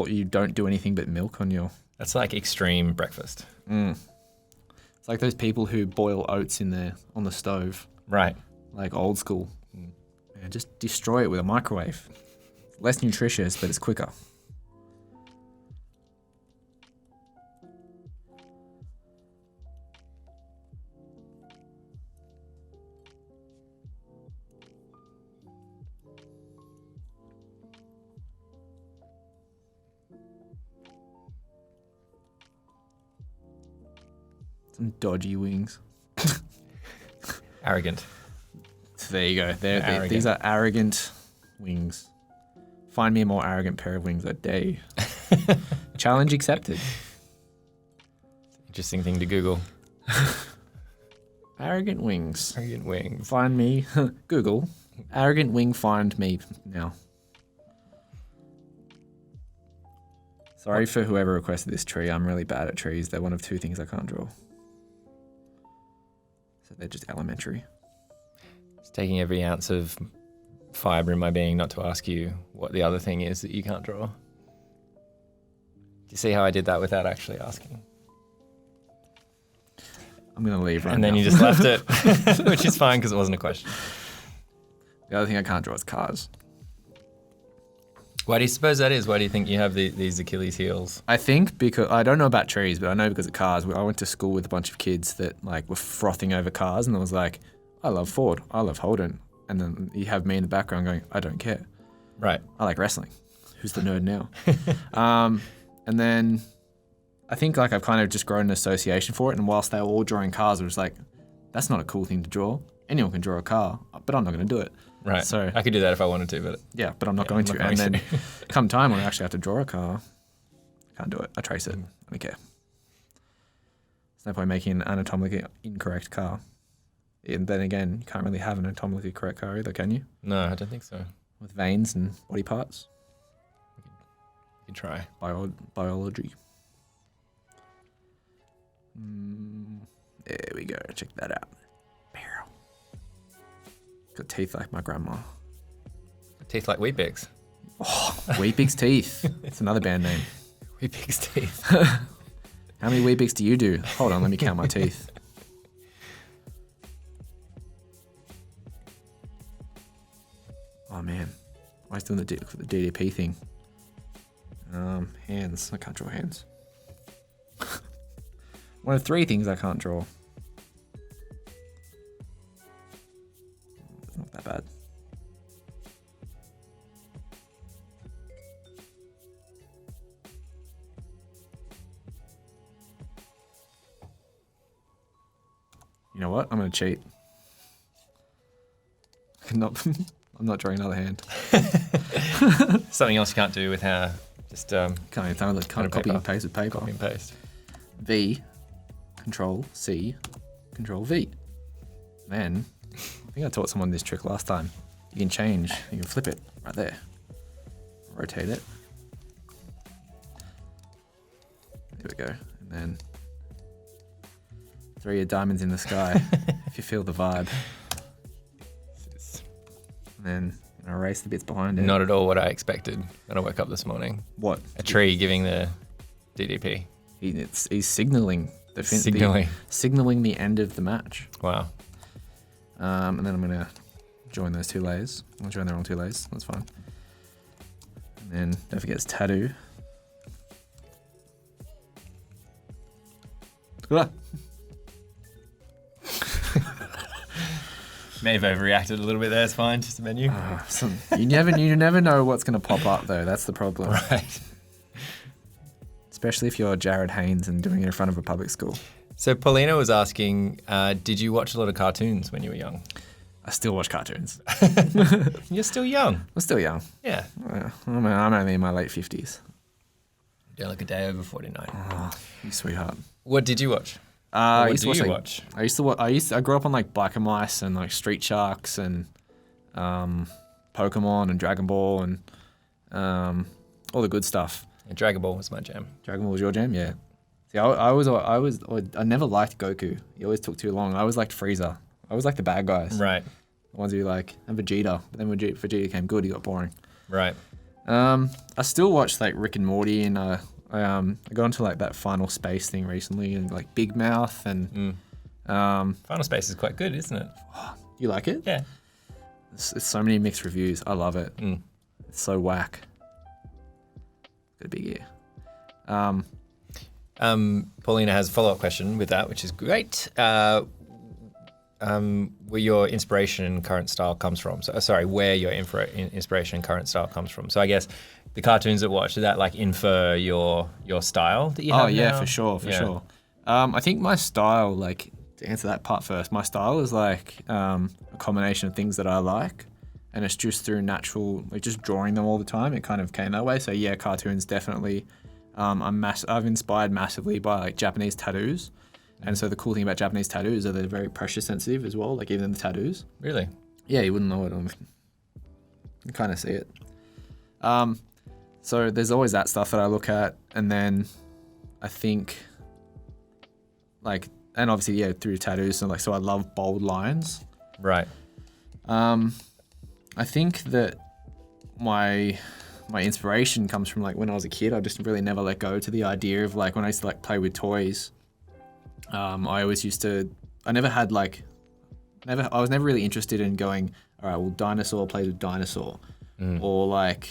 S2: You don't do anything but milk on your...
S1: That's like extreme breakfast.
S2: It's like those people who boil oats on the stove.
S1: Right.
S2: Like old school. Yeah, just destroy it with a microwave. It's less nutritious, but it's quicker. Some dodgy wings.
S1: Arrogant.
S2: So there you go. These are arrogant wings. Find me a more arrogant pair of wings, I dare you. Challenge accepted.
S1: Interesting thing to Google.
S2: Arrogant wings.
S1: Arrogant wings.
S2: Find me. Google. Arrogant wing find me now. Sorry for whoever requested this tree. I'm really bad at trees. They're one of two things I can't draw. So they're just elementary.
S1: It's taking every ounce of fibre in my being not to ask you what the other thing is that you can't draw. Do you see how I did that without actually asking?
S2: I'm going to leave right now.
S1: And then you just left it, which is fine because it wasn't a question.
S2: The other thing I can't draw is cars.
S1: Why do you suppose that is? Why do you think you have these Achilles heels?
S2: I think because I don't know about trees, but I know because of cars. I went to school with a bunch of kids that like were frothing over cars, and I was like, I love Ford, I love Holden, and then you have me in the background going, I don't care.
S1: Right.
S2: I like wrestling. Who's the nerd now? And then I think like I've kind of just grown an association for it. And whilst they were all drawing cars, it was like, that's not a cool thing to draw. Anyone can draw a car, but I'm not going to do it.
S1: Right. So I could do that if I wanted to, but
S2: yeah, but I'm not going to. And then come time when I actually have to draw a car, I can't do it. I trace it. I don't care. There's no point making an anatomically incorrect car. And then again, you can't really have an anatomically correct car either, can you?
S1: No, I don't think so.
S2: With veins and body parts.
S1: You can try.
S2: Biology. There we go. Check that out. Barrel. Got teeth like my grandma.
S1: Teeth like Weet-Bix.
S2: Oh, Weet-Bix teeth. It's another band name.
S1: Weet-Bix teeth.
S2: How many Weet-Bix do you do? Hold on, let me count my teeth. Oh man, why is doing the DDP thing? Hands. I can't draw hands. One of 3 things I can't draw. It's not that bad. You know what? I'm going to cheat. I'm not drawing another hand.
S1: Something else you can't do with how just
S2: can't copy and paste with paper.
S1: Copy and paste.
S2: V, Control C, Control V. Man, I think I taught someone this trick last time. You can change. You can flip it right there. Rotate it. There we go. And then 3 of diamonds in the sky. If you feel the vibe. And then erase the bits behind it.
S1: Not at all what I expected when I woke up this morning.
S2: What?
S1: A tree giving the DDP.
S2: He's signaling
S1: Signaling
S2: the end of the match.
S1: Wow.
S2: And then I'm gonna join those 2 layers. I'll join the wrong 2 layers. That's fine. And then don't forget it's tattoo.
S1: May have overreacted a little bit there. It's fine. Just a menu.
S2: You never know what's gonna pop up though. That's the problem.
S1: Right.
S2: Especially if you're Jared Haynes and doing it in front of a public school.
S1: So Paulina was asking, did you watch a lot of cartoons when you were young?
S2: I still watch cartoons.
S1: You're still young.
S2: I'm still young.
S1: Yeah.
S2: I'm only in my late 50s.
S1: You're like a day over 49.
S2: Oh, you sweetheart.
S1: What did you watch?
S2: What
S1: do you watch?
S2: I grew up on like Black and Mice and like Street Sharks and Pokemon and Dragon Ball and all the good stuff.
S1: Yeah, Dragon Ball was my jam.
S2: Dragon Ball was your jam, yeah. See, I never liked Goku. He always took too long. I always liked Frieza. I always liked the bad guys.
S1: Right.
S2: The ones who like and Vegeta. But then when Vegeta came good, he got boring.
S1: Right.
S2: I still watch like Rick and Morty and I got into like that Final Space thing recently and like Big Mouth and
S1: Final Space is quite good, isn't it?
S2: You like it?
S1: Yeah.
S2: It's so many mixed reviews. I love it. It's so whack. Got a big ear.
S1: Paulina has a follow-up question with that, which is great. Where your inspiration and current style comes from. Where your inspiration and current style comes from. So I guess the cartoons that watch, did that like infer your style that you have
S2: yeah,
S1: now?
S2: for sure. I think my style, like to answer that part first, my style is like a combination of things that I like. And it's just through natural, like just drawing them all the time. It kind of came that way. So yeah, cartoons definitely. I've inspired massively by like Japanese tattoos. And so the cool thing about Japanese tattoos are they're very pressure sensitive as well, like even the tattoos.
S1: Really?
S2: Yeah, you wouldn't know it. You can kind of see it. So there's always that stuff that I look at. And then I think like, and obviously, yeah, through tattoos. So I love bold lines.
S1: Right.
S2: I think that my inspiration comes from like when I was a kid. I just really never let go to the idea of like when I used to like play with toys. I always used to. I was never really interested in going. All right, well, dinosaur plays with dinosaur, or like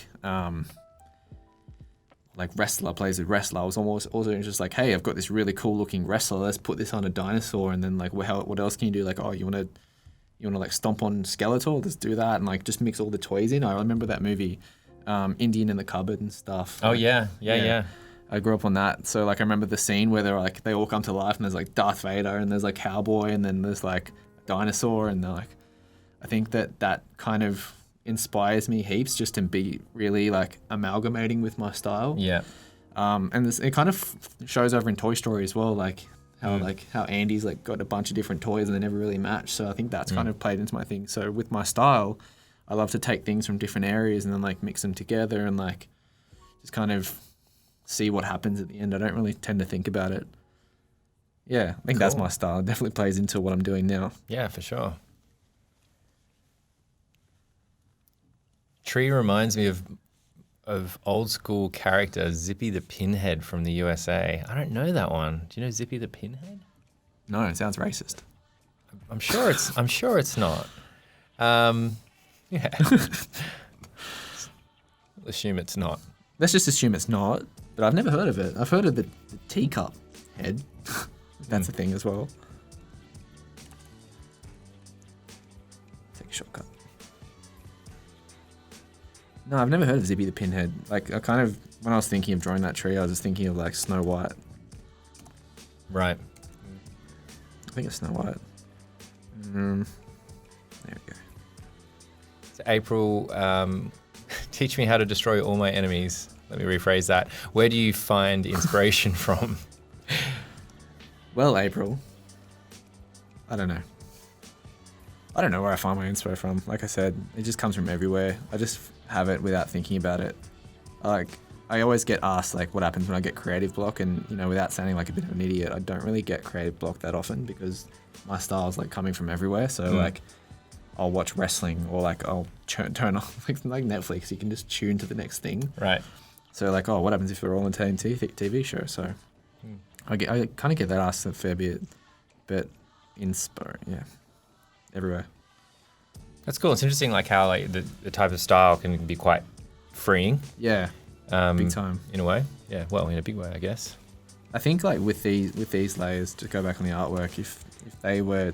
S2: wrestler plays with wrestler. I was almost also just like, hey, I've got this really cool looking wrestler. Let's put this on a dinosaur, and then like, what else can you do? Like, oh, you want to like stomp on Skeletor? Let's do that, and like just mix all the toys in. I remember that movie, Indian in the Cupboard and stuff.
S1: Oh yeah.
S2: I grew up on that, so like I remember the scene where they're like they all come to life, and there's like Darth Vader, and there's like Cowboy, and then there's like a dinosaur, and they're like, I think that kind of inspires me heaps just to be really like amalgamating with my style.
S1: Yeah.
S2: And it kind of shows over in Toy Story as well, like how Andy's like got a bunch of different toys and they never really match. So I think that's kind of played into my thing. So with my style, I love to take things from different areas and then like mix them together and like just kind of see what happens at the end. I don't really tend to think about it. Yeah, I think that's my style. It definitely plays into what I'm doing now.
S1: Yeah, for sure. Tree reminds me of of old school character Zippy the Pinhead from the USA. I don't know that one. Do you know Zippy the Pinhead?
S2: No, it sounds racist.
S1: I'm sure it's not. Yeah. Assume it's not.
S2: Let's just assume it's not, but I've never heard of it. I've heard of the teacup head. That's a thing as well. Take a shortcut. No, I've never heard of Zippy the Pinhead. Like, when I was thinking of drawing that tree, I was just thinking of like Snow White.
S1: Right.
S2: I think it's Snow White. There we go.
S1: So April, teach me how to destroy all my enemies. Let me rephrase that. Where do you find inspiration from?
S2: Well, April, I don't know. I don't know where I find my inspo from. Like I said, it just comes from everywhere. I just have it without thinking about it. Like, I always get asked like what happens when I get creative block, and without sounding like a bit of an idiot, I don't really get creative block that often because my style is like coming from everywhere. So like, I'll watch wrestling or like I'll turn off like Netflix. You can just tune to the next thing.
S1: Right.
S2: So like, what happens if we're all in a TV show? So I kind of get that asked a fair bit, but everywhere.
S1: That's cool. It's interesting, like how like the type of style can be quite freeing.
S2: Yeah, big time.
S1: In a way. Yeah. Well, in a big way, I guess.
S2: I think like with these layers, to go back on the artwork, if they were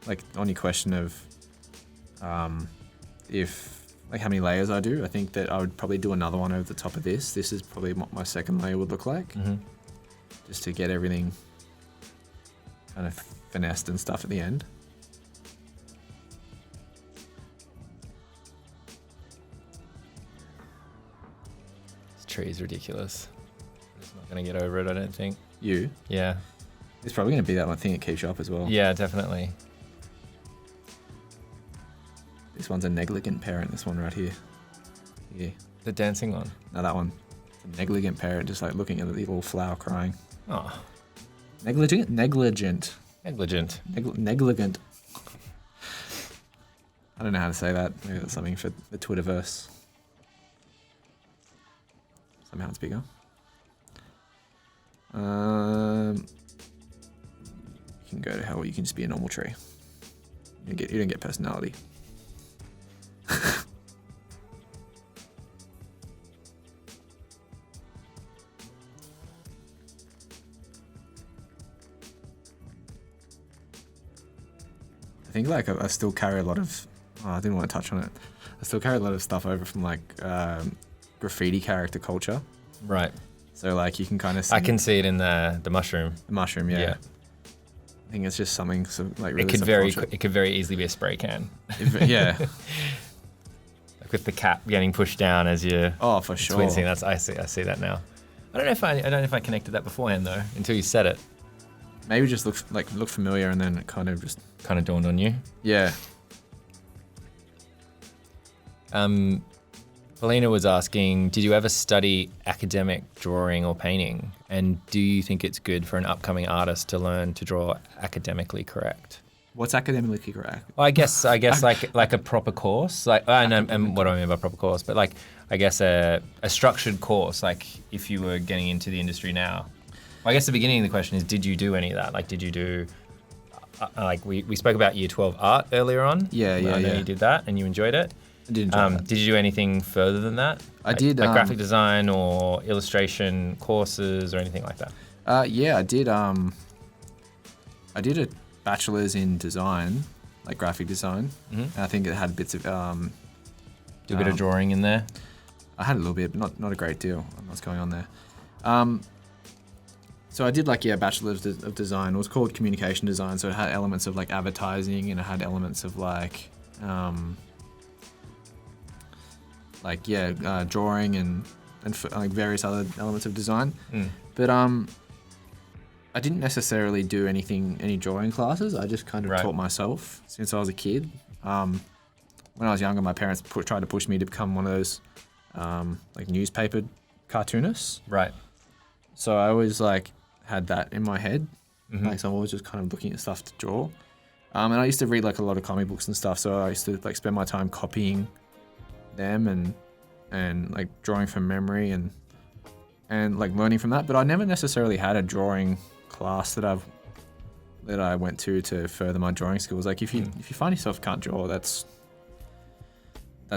S2: like on your question of if like how many layers I do, I think that I would probably do another one over the top of this. This is probably what my second layer would look like, just to get everything kind of finessed and stuff at the end.
S1: This tree is ridiculous. I'm just not going to get over it, I don't think.
S2: You?
S1: Yeah.
S2: It's probably going to be that one thing that keeps you up as well.
S1: Yeah, definitely.
S2: This one's a negligent parent, this one right here. Yeah.
S1: The dancing one?
S2: No, that one. It's a negligent parent, just like looking at the little flower crying.
S1: Oh.
S2: Negligent.
S1: Negligent.
S2: Negligent. I don't know how to say that. Maybe that's something for the Twitterverse. Somehow it's bigger. You can go to hell. You can just be a normal tree. You don't get personality. I think like I still carry a lot of. Oh, I didn't want to touch on it. I still carry a lot of stuff over from like graffiti character culture.
S1: Right.
S2: So like you can kind of.
S1: I can see it in the mushroom.
S2: The mushroom, yeah. I think it's just something like really.
S1: It could very easily be a spray can.
S2: Yeah.
S1: Like with the cap getting pushed down as you.
S2: Oh, for sure.
S1: Twinsing. I see that now. I don't know if I connected that beforehand though until you said it.
S2: Maybe just look familiar, and then it kind of
S1: dawned on you.
S2: Yeah.
S1: Paulina was asking, did you ever study academic drawing or painting? And do you think it's good for an upcoming artist to learn to draw academically correct?
S2: What's academically correct?
S1: Well, I guess like a proper course. Like and what do I mean by proper course? But like I guess a structured course. Like if you were getting into the industry now. Well, I guess the beginning of the question is, did you do any of that? Like, did you do like we spoke about Year 12 art earlier on?
S2: Yeah.
S1: I know you did that and you enjoyed it.
S2: I did enjoy that.
S1: Did you do anything further than that?
S2: I did.
S1: Like graphic design or illustration courses or anything like that?
S2: Yeah, I did. I did a bachelor's in design, like graphic design. Mm-hmm. And I think it had bits of.
S1: Do a bit of drawing in there?
S2: I had a little bit, but not a great deal. I don't know what's going on there. So I did bachelor's of design. It was called communication design. So it had elements of like advertising, and it had elements of like. Drawing and like various other elements of design. But I didn't necessarily do any drawing classes. I just kind of taught myself since I was a kid. When I was younger, my parents tried to push me to become one of those like newspaper cartoonists.
S1: Right.
S2: So I always like had that in my head. Mm-hmm. So I'm always just kind of looking at stuff to draw. And I used to read like a lot of comic books and stuff. So I used to like spend my time copying them and and like drawing from memory and like learning from that. But I never necessarily had a drawing class that I went to further my drawing skills. Like if you find yourself can't draw, that's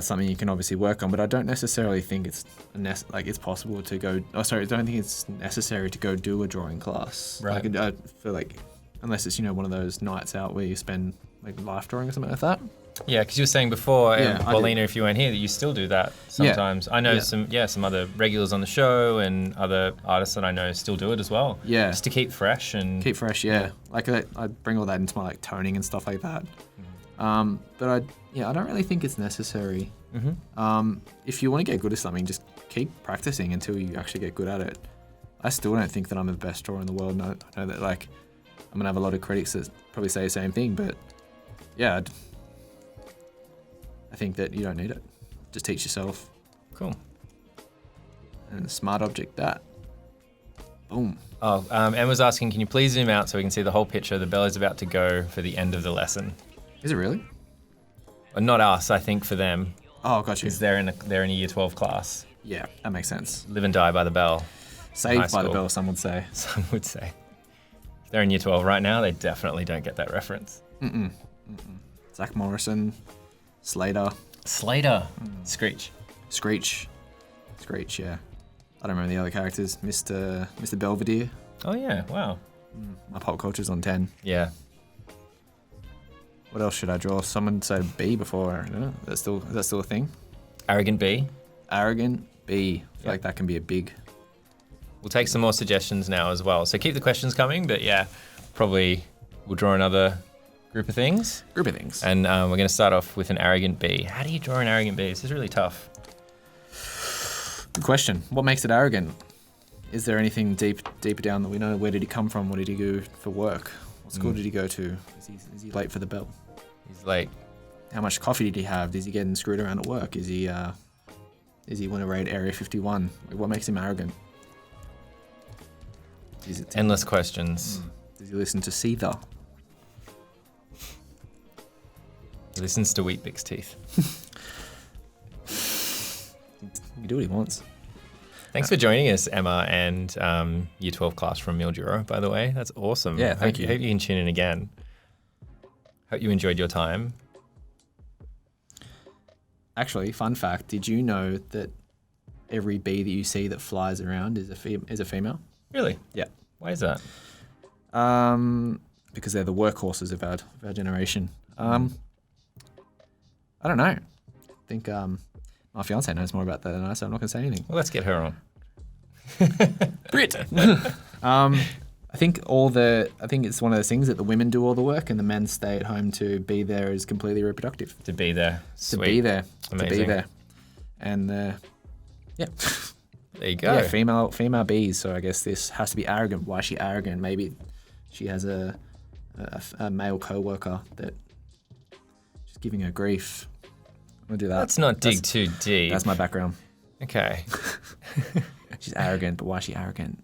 S2: something you can obviously work on. But I don't necessarily think it's it's possible to go. I don't think it's necessary to go do a drawing class.
S1: Right.
S2: Like, I feel like unless it's one of those nights out where you spend like life drawing or something like that.
S1: Yeah, because you were saying before, Paulina, if you weren't here, that you still do that sometimes. I know some other regulars on the show and other artists that I know still do it as well.
S2: Yeah.
S1: Just to keep fresh and...
S2: Keep fresh, yeah. Like I bring all that into my like toning and stuff like that. But I don't really think it's necessary. If you want to get good at something, just keep practicing until you actually get good at it. I still don't think that I'm the best drawer in the world. And I know that like I'm going to have a lot of critics that probably say the same thing, but yeah, I think that you don't need it. Just teach yourself.
S1: Cool.
S2: And a smart object that. Boom.
S1: Oh, Emma's asking, can you please zoom out so we can see the whole picture? The bell is about to go for the end of the lesson.
S2: Is it really?
S1: Well, not us, I think for them.
S2: Oh, got you.
S1: Because they're in a year 12 class.
S2: Yeah, that makes sense.
S1: Live and die by the bell.
S2: Saved by the bell, some would say.
S1: Some would say. If they're in year 12 right now, they definitely don't get that reference.
S2: Zach Morrison, Slater.
S1: Screech,
S2: yeah. I don't remember the other characters. Mr. Belvedere.
S1: Oh yeah, wow.
S2: My pop culture's on 10.
S1: Yeah.
S2: What else should I draw? Someone said B before. Is that still a thing?
S1: Arrogant B.
S2: Arrogant B. I feel like that can be a big...
S1: We'll take some more suggestions now as well. So keep the questions coming, but yeah, probably we'll draw another group of things. And we're going to start off with an arrogant bee. How do you draw an arrogant bee? This is really tough.
S2: Good question. What makes it arrogant? Is there anything deeper down that we know? Where did he come from? What did he do for work? What school did he go to? Is he late for the bell?
S1: He's late.
S2: How much coffee did he have? Is he getting screwed around at work? Is he want to raid Area 51? Like, what makes him arrogant?
S1: Endless questions.
S2: Does he listen to Seether?
S1: He listens to Weet-Bix's teeth.
S2: He can do what he wants.
S1: Thanks for joining us, Emma, and Year 12 class from Mildura, by the way. That's awesome.
S2: Yeah, thank you.
S1: Hope you can tune in again. Hope you enjoyed your time.
S2: Actually, fun fact, did you know that every bee that you see that flies around is a female?
S1: Really?
S2: Yeah.
S1: Why is that?
S2: Because they're the workhorses of our generation. I don't know. I think my fiance knows more about that than I, so I'm not going to say anything.
S1: Well, let's get her on.
S2: Brit. I think it's one of those things that the women do all the work and the men stay at home to be there is completely reproductive.
S1: To be there. Sweet.
S2: To be there.
S1: Amazing.
S2: To be there. And yeah.
S1: There you go.
S2: Yeah, female bees. So I guess this has to be arrogant. Why is she arrogant? Maybe she has a male co-worker that just giving her grief. I'm gonna do that.
S1: Let's not dig too deep.
S2: That's my background.
S1: Okay.
S2: She's arrogant, but why is she arrogant?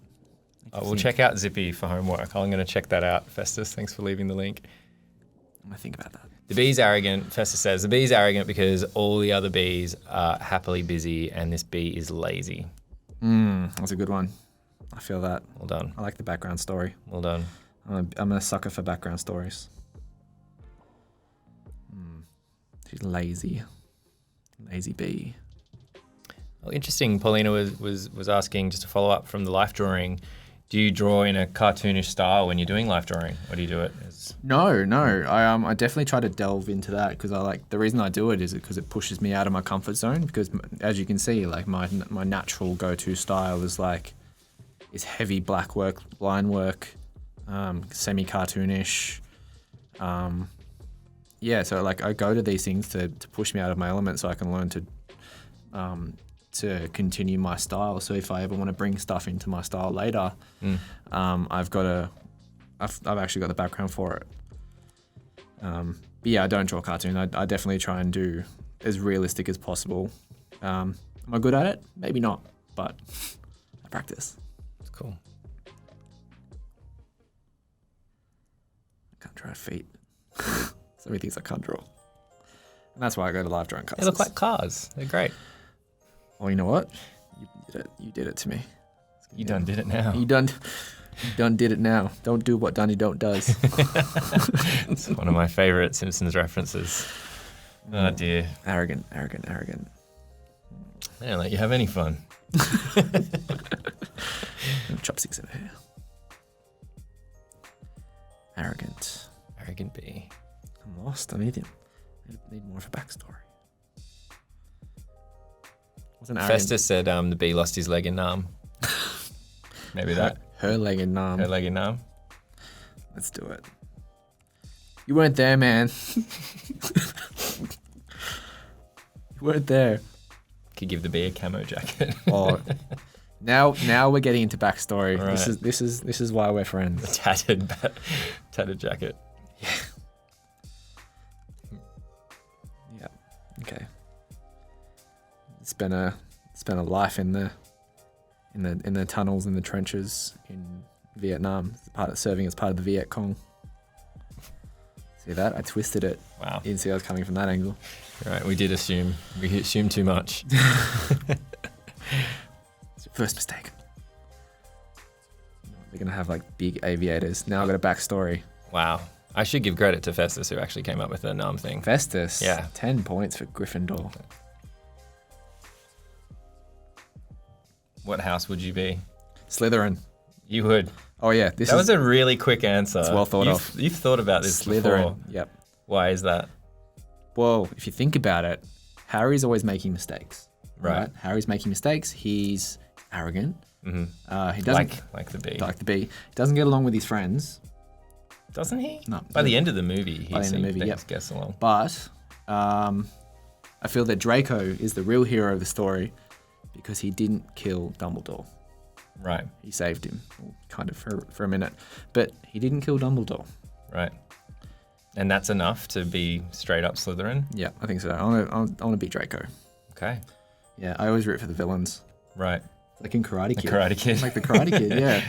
S1: We'll check out Zippy for homework. I'm going to check that out. Festus, thanks for leaving the link.
S2: I'm going to think about that.
S1: The bee's arrogant, Festus says. The bee's arrogant because all the other bees are happily busy and this bee is lazy.
S2: That's a good one. I feel that.
S1: Well done.
S2: I like the background story.
S1: Well done.
S2: I'm a sucker for background stories. She's lazy. Lazy bee.
S1: Well, interesting. Paulina was asking, just to follow up from the life drawing, do you draw in a cartoonish style when you're doing life drawing, or do you do it as...
S2: No. I definitely try to delve into that because the reason I do it is because it pushes me out of my comfort zone. Because as you can see, like my natural go-to style is heavy black work, line work, semi-cartoonish. So like I go to these things to push me out of my element so I can learn to continue my style. So if I ever want to bring stuff into my style later, I've actually got the background for it. But yeah, I don't draw cartoon. I definitely try and do as realistic as possible. Am I good at it? Maybe not, but I practice.
S1: It's cool.
S2: I can't draw feet. So many things I can't draw. And that's why I go to live drawing classes.
S1: They look like cars. They're great.
S2: Oh, you know what? You did it to me.
S1: You done did it now.
S2: You done did it now. Don't do what Donnie don't does.
S1: It's one of my favorite Simpsons references. Oh dear.
S2: Arrogant.
S1: They don't let you have any fun.
S2: Chopsticks in here. Arrogant.
S1: Arrogant bee.
S2: I'm lost. I need more of a backstory.
S1: Festus said the bee lost his leg in Nam. Maybe that.
S2: Her leg in Nam.
S1: Her leg in Nam.
S2: Let's do it. You weren't there, man. You weren't there.
S1: Could give the bee a camo jacket.
S2: Oh, now we're getting into backstory.
S1: Right.
S2: This is why we're friends.
S1: A tattered jacket.
S2: Yeah. Okay. Spent a life in the tunnels in the trenches in Vietnam, serving as part of the Viet Cong. See that? I twisted it.
S1: Wow.
S2: You didn't see I was coming from that angle.
S1: Right, we assumed too much.
S2: It's your first mistake. They're gonna have like big aviators. Now I've got a backstory.
S1: Wow. I should give credit to Festus who actually came up with the Nam thing.
S2: Festus?
S1: Yeah.
S2: 10 points for Gryffindor.
S1: What house would you be?
S2: Slytherin.
S1: You would.
S2: Oh yeah,
S1: that was a really quick answer.
S2: It's well thought of.
S1: You've thought about this
S2: Slytherin.
S1: before.
S2: Yep.
S1: Why is that?
S2: Well, if you think about it, Harry's always making mistakes.
S1: Right.
S2: Harry's making mistakes. He's arrogant.
S1: Mm-hmm.
S2: He doesn't
S1: like the bee.
S2: Like the bee. He doesn't get along with his friends.
S1: Doesn't he?
S2: No.
S1: By the end of the movie, he gets along.
S2: But I feel that Draco is the real hero of the story because he didn't kill Dumbledore.
S1: Right.
S2: He saved him, kind of for a minute, but he didn't kill Dumbledore.
S1: Right. And that's enough to be straight up Slytherin?
S2: Yeah, I think so. I want to be Draco.
S1: Okay.
S2: Yeah, I always root for the villains.
S1: Right.
S2: Like in Karate Kid.
S1: Karate Kid.
S2: Like the Karate Kid, yeah.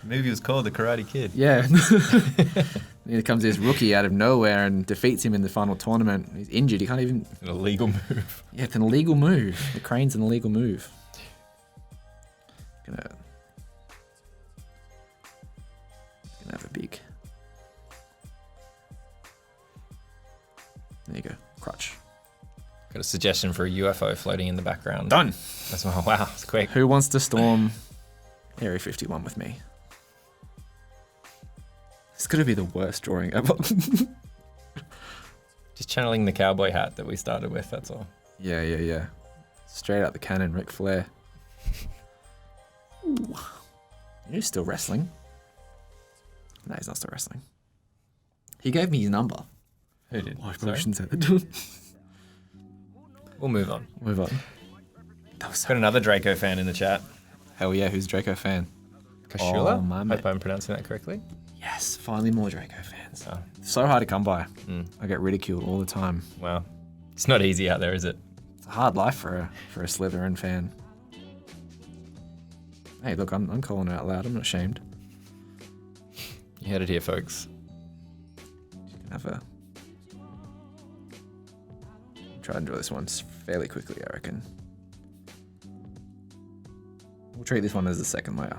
S1: The movie was called The Karate Kid.
S2: Yeah. Here comes this rookie out of nowhere and defeats him in the final tournament. He's injured. He can't even...
S1: It's an illegal move.
S2: Yeah, it's an illegal move. The crane's an illegal move. Gonna have a big... There you go. Crutch.
S1: Got a suggestion for a UFO floating in the background.
S2: Done.
S1: That's wow, it's quick.
S2: Who wants to storm Area 51 with me? It's gonna be the worst drawing ever.
S1: Just channeling the cowboy hat that we started with, that's all.
S2: Yeah. Straight out the cannon, Ric Flair. Ooh. You're still wrestling. No, he's not still wrestling. He gave me his number.
S1: Who did?
S2: Oh, I probably shouldn't say that.
S1: We'll move on.
S2: Move on. That was
S1: Got another Draco fan in the chat.
S2: Hell yeah, who's Draco fan?
S1: Kashula?
S2: Oh, my
S1: Hope I'm pronouncing that correctly.
S2: Yes, finally more Draco fans.
S1: Oh.
S2: So hard to come by. I get ridiculed all the time.
S1: Wow. It's not easy out there, is it?
S2: It's a hard life for a Slytherin fan. Hey, look, I'm calling it out loud. I'm not ashamed.
S1: You heard it here, folks.
S2: You can have a... Try and draw this one fairly quickly, I reckon. We'll treat this one as the second layer.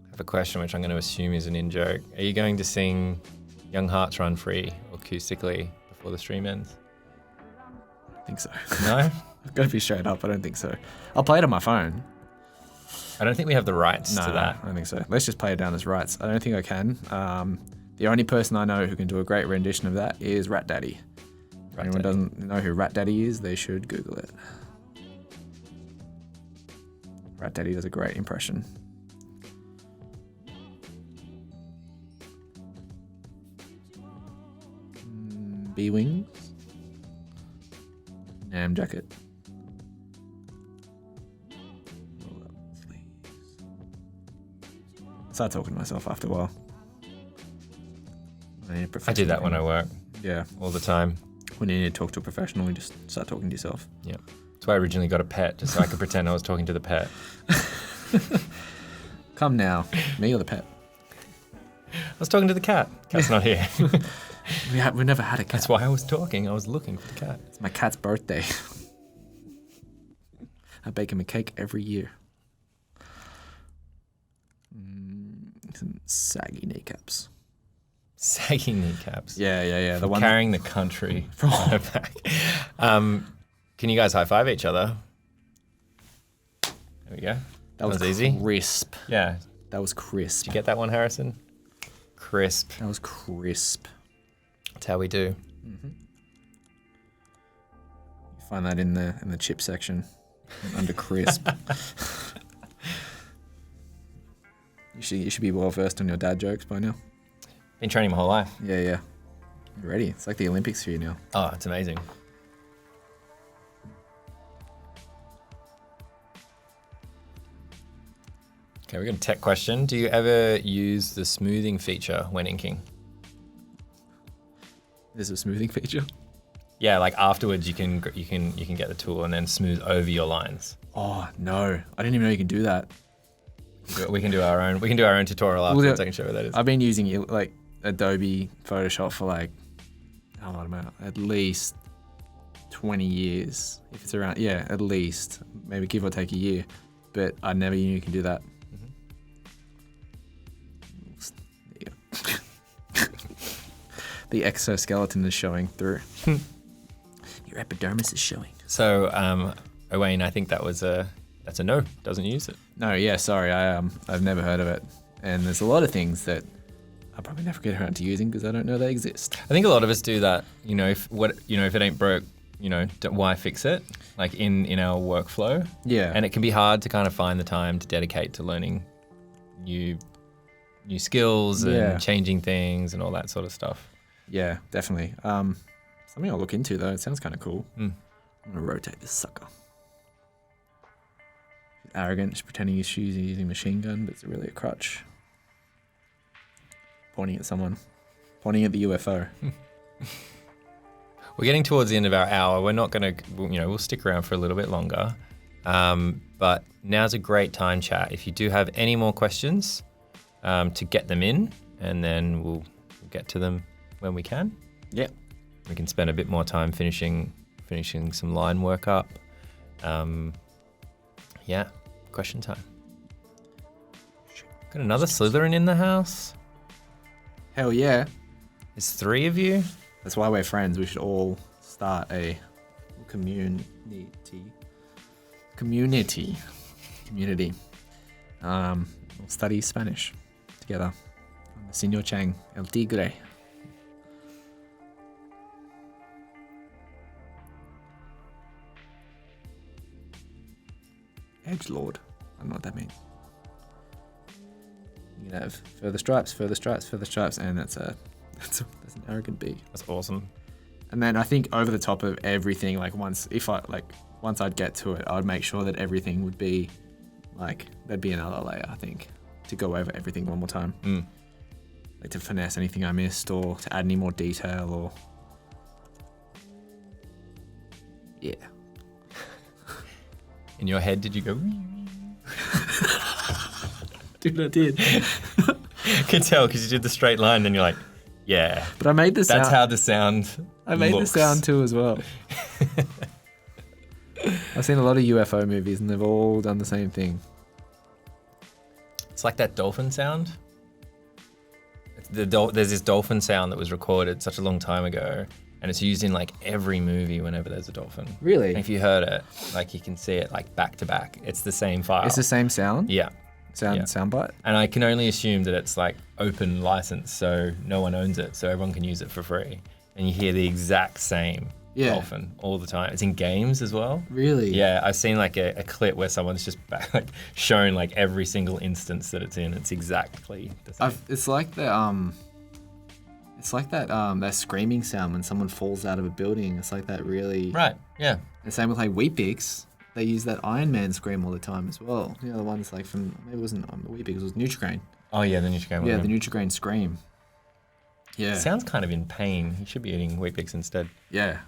S1: I have a question which I'm going to assume is an in-joke. Are you going to sing Young Hearts Run Free acoustically before the stream ends?
S2: I think so.
S1: No?
S2: I've got to be straight up. I don't think so. I'll play it on my phone.
S1: I don't think we have the rights to that.
S2: I don't think so. Let's just play it down as rights. I don't think I can. The only person I know who can do a great rendition of that is Rat Daddy. If anyone doesn't know who Rat Daddy is, they should Google it. Rat Daddy does a great impression. B-Wings. Nam jacket. Roll up sleeves. Start talking to myself after a while.
S1: I do that when I work.
S2: Yeah.
S1: All the time.
S2: When you need to talk to a professional, you just start talking to yourself.
S1: Yeah. That's why I originally got a pet, just so I could pretend I was talking to the pet.
S2: Come now. Me or the pet?
S1: I was talking to the cat. Cat's not here.
S2: We never had a cat.
S1: That's why I was talking. I was looking for the cat.
S2: It's my cat's birthday. I bake him a cake every year. Some saggy kneecaps.
S1: Saggy kneecaps.
S2: Yeah.
S1: The one carrying the country on her back. Can you guys high five each other? There we go.
S2: That was
S1: easy.
S2: Crisp.
S1: Yeah.
S2: That was crisp.
S1: Did you get that one, Harrison? Crisp.
S2: That was crisp.
S1: That's how we do.
S2: Mm-hmm. You find that in the chip section under crisp. You should be well versed on your dad jokes by now.
S1: Been training my whole life.
S2: Yeah. You're ready. It's like the Olympics for you now.
S1: Oh, it's amazing. Okay, we got a tech question. Do you ever use the smoothing feature when inking?
S2: There's a smoothing feature?
S1: Yeah, like afterwards you can get the tool and then smooth over your lines.
S2: Oh no, I didn't even know you can do that.
S1: We can do our own. We can do our own tutorial afterwards. I can show you what that is.
S2: I've been using like Adobe Photoshop for like, I don't know, at least 20 years. If it's around, at least maybe give or take a year. But I never knew you can do that. The exoskeleton is showing through. Your epidermis is showing.
S1: So, Owain, I think that's a no. Doesn't use it.
S2: No, sorry, I've never heard of it, and there's a lot of things that I'll probably never get around to using because I don't know they exist.
S1: I think a lot of us do that. If it ain't broke, why fix it? Like in our workflow.
S2: Yeah.
S1: And it can be hard to kind of find the time to dedicate to learning new skills and changing things and all that sort of stuff.
S2: Yeah, definitely. Something I'll look into though. It sounds kind of cool. I'm gonna rotate this sucker. He's arrogant, just pretending he's using a machine gun, but it's really a crutch. Pointing at someone. Pointing at the UFO.
S1: We're getting towards the end of our hour. We're not gonna, we'll stick around for a little bit longer. But now's a great time, chat. If you do have any more questions, to get them in, and then we'll get to them when we can.
S2: Yeah.
S1: We can spend a bit more time finishing some line work up. Question time. Got another Slytherin in the house?
S2: Hell yeah.
S1: There's 3 of you?
S2: That's why we're friends. We should all start a community. We'll study Spanish together. Señor Chang, El Tigre. Edgelord. I don't know what that means. You can have further stripes, and that's an arrogant bee.
S1: That's awesome.
S2: And then I think over the top of everything, once I'd get to it, I'd make sure that everything would be there'd be another layer, I think, to go over everything one more time. Like to finesse anything I missed or to add any more detail or... Yeah.
S1: In your head, did you go...
S2: Dude, I did.
S1: I can tell because you did the straight line, then you're like, yeah.
S2: But I made the sound.
S1: That's how the sound
S2: the sound too as well. I've seen a lot of UFO movies and they've all done the same thing.
S1: It's like that dolphin sound. There's this dolphin sound that was recorded such a long time ago, and it's used in every movie whenever there's a dolphin.
S2: Really?
S1: And if you heard it, you can see it back to back. It's the same file.
S2: It's the same sound?
S1: Yeah.
S2: Soundbite?
S1: And I can only assume that it's open license, so no one owns it, so everyone can use it for free. And you hear the exact same dolphin all the time. It's in games as well.
S2: Really?
S1: Yeah, I've seen a clip where someone's just shown every single instance that it's in. It's exactly the same.
S2: It's like that screaming sound when someone falls out of a building. It's like that really...
S1: Right, yeah.
S2: And same with Weet-Bix. They use that Iron Man scream all the time as well. The other one's from... Maybe it wasn't Weet-Bix, it was Nutrigrain.
S1: Oh yeah, the Nutrigrain one.
S2: Yeah, the Nutrigrain scream. Yeah.
S1: It sounds kind of in pain. You should be eating Weet-Bix instead.
S2: Yeah.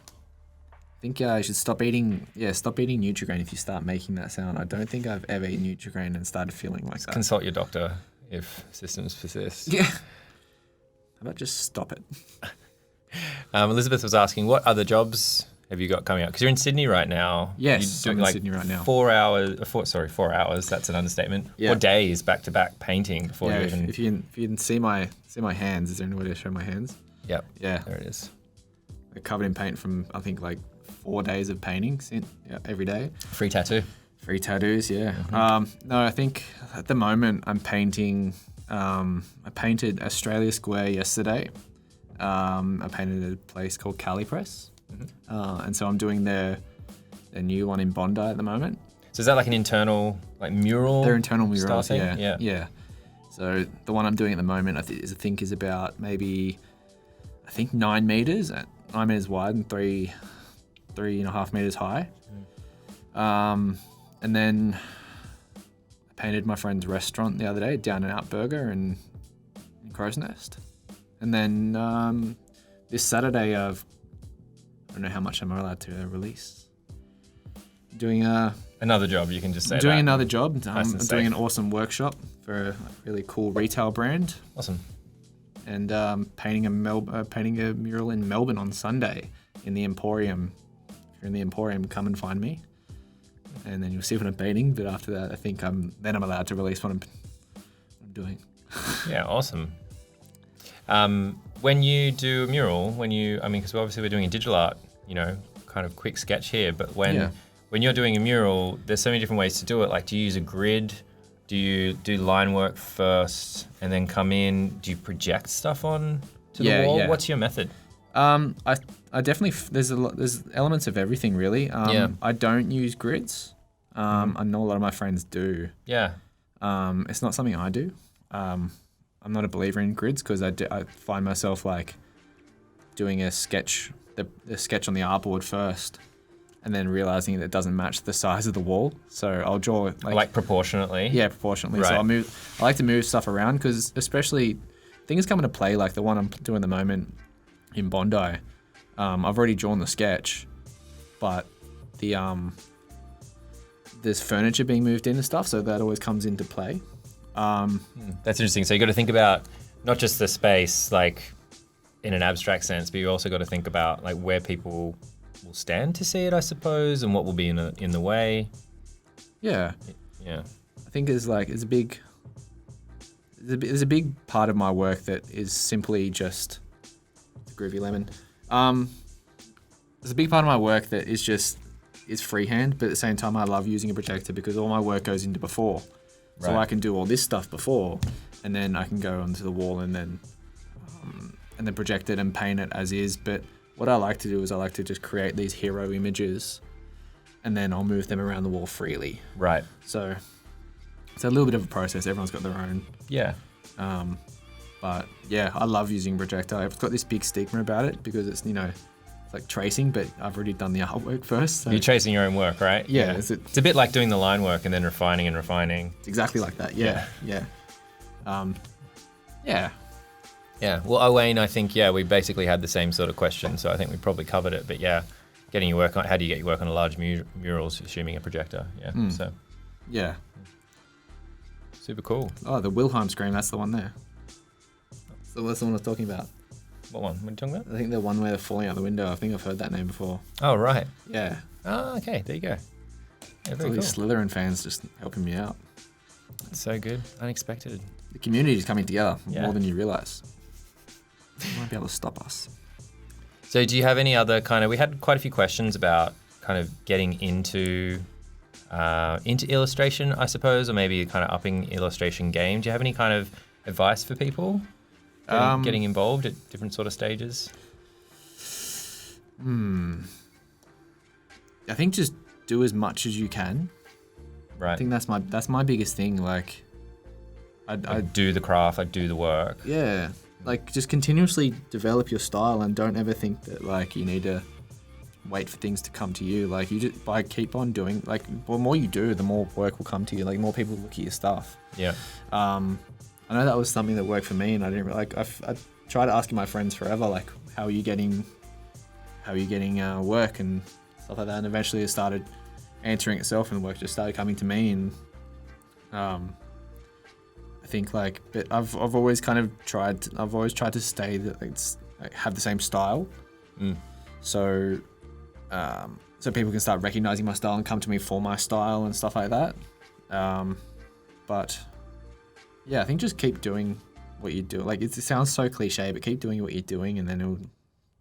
S2: think you should stop eating. Yeah, stop eating Nutri-Grain if you start making that sound. I don't think I've ever eaten Nutri-Grain and started feeling like that.
S1: Consult your doctor if symptoms persist.
S2: Yeah. How about just stop it?
S1: Elizabeth was asking, what other jobs have you got coming up? Because you're in Sydney right now.
S2: Yes, I'm in Sydney right now.
S1: 4 hours. 4 hours. That's an understatement. Yeah. 4 days back to back painting before you even.
S2: If you can see my hands, is there any way to show my hands?
S1: Yep.
S2: Yeah.
S1: There it is.
S2: They're covered in paint from I think like 4 days of painting every day.
S1: Free tattoo.
S2: Free tattoos, yeah. Mm-hmm. No, I think at the moment I'm painting. I painted Australia Square yesterday. I painted a place called Cali Press. Mm-hmm. And so I'm doing their new one in Bondi at the moment. So
S1: is that like an internal like mural?
S2: They're internal murals,
S1: yeah.
S2: So the one I'm doing at the moment I think is about maybe 9 meters, 9 meters wide and 3.5 meters high. And then I painted my friend's restaurant the other day, Down and Out Burger in Crow's Nest. And then this Saturday I don't know how much I'm allowed to release. Doing
S1: another job, you can just say
S2: I'm doing
S1: that.
S2: another job.
S1: Nice
S2: I'm doing an awesome workship for a really cool retail brand.
S1: Awesome.
S2: And painting a mural in Melbourne on Sunday in the Emporium. If you're in the Emporium, come and find me. And then you'll see what I'm painting. But after that, I think I'm allowed to release what I'm doing.
S1: Yeah, awesome. When you do a mural, because obviously we're doing a digital art, kind of quick sketch here, but when you're doing a mural, there's so many different ways to do it. Like, do you use a grid? Do you do line work first and then come in? Do you project stuff on to the wall? What's your method?
S2: I definitely there's elements of everything really. I don't use grids. I know a lot of my friends do.
S1: Yeah.
S2: It's not something I do. I'm not a believer in grids because I find myself like doing a sketch, the sketch on the artboard first, and then realizing that it doesn't match the size of the wall. So I'll draw
S1: like proportionately.
S2: Yeah, proportionately.
S1: Right.
S2: So I like to move stuff around because especially things come into play like the one I'm doing at the moment in Bondi. I've already drawn the sketch, but there's furniture being moved in and stuff, so that always comes into play.
S1: That's interesting. So you got to think about not just the space, like in an abstract sense, but you also got to think about like where people will stand to see it, I suppose, and what will be in the way.
S2: Yeah.
S1: Yeah.
S2: I think there's a big part of my work that is simply just groovy lemon. There's a big part of my work that is freehand, but at the same time I love using a projector because all my work goes into before. So I can do all this stuff before, and then I can go onto the wall and then project it and paint it as is. But what I like to do is I like to just create these hero images, and then I'll move them around the wall freely.
S1: Right.
S2: So it's a little bit of a process. Everyone's got their own.
S1: Yeah.
S2: But yeah, I love using projector. I've got this big stigma about it because it's it's like tracing, but I've already done the artwork first. So.
S1: You're tracing your own work, right?
S2: Yeah.
S1: It's a bit like doing the line work and then refining and refining.
S2: It's exactly like that. Yeah.
S1: Yeah. Well, Owain, I think, we basically had the same sort of question, so I think we probably covered it. But yeah, getting your work on, how do you get your work on a large murals, assuming a projector? Yeah. So.
S2: Yeah.
S1: Super cool.
S2: Oh, the Wilhelm scream, that's the one there. So that's the one I was talking about.
S1: What one? What are you talking about?
S2: I think the one where they're falling out the window. I think I've heard that name before.
S1: Oh, right.
S2: Yeah.
S1: Oh, okay. There you go. Yeah, very
S2: all
S1: cool.
S2: These Slytherin fans just helping me out.
S1: That's so good. Unexpected.
S2: The community is coming together more than you realise. You might be able to stop us.
S1: So do you have any other we had quite a few questions about kind of getting into illustration, I suppose, or maybe kind of upping illustration game. Do you have any kind of advice for people getting involved at different sort of stages?
S2: I think just do as much as you can.
S1: Right.
S2: I think that's my biggest thing. Like, I
S1: do the craft, I do the work.
S2: Yeah. Like, just continuously develop your style and don't ever think that like you need to wait for things to come to you. Like, you just keep on doing. Like, the more you do, the more work will come to you. Like, more people will look at your stuff.
S1: Yeah.
S2: I know that was something that worked for me, and I didn't like. I tried asking my friends forever, like, how are you getting work? And stuff like that. And eventually it started answering itself, and the work just started coming to me. And I think like, but I've always kind of tried. I've always tried to stay have the same style. So so people can start recognizing my style and come to me for my style and stuff like that. But yeah, I think just keep doing what you do. Like it sounds so cliche, but keep doing what you're doing, and then it'll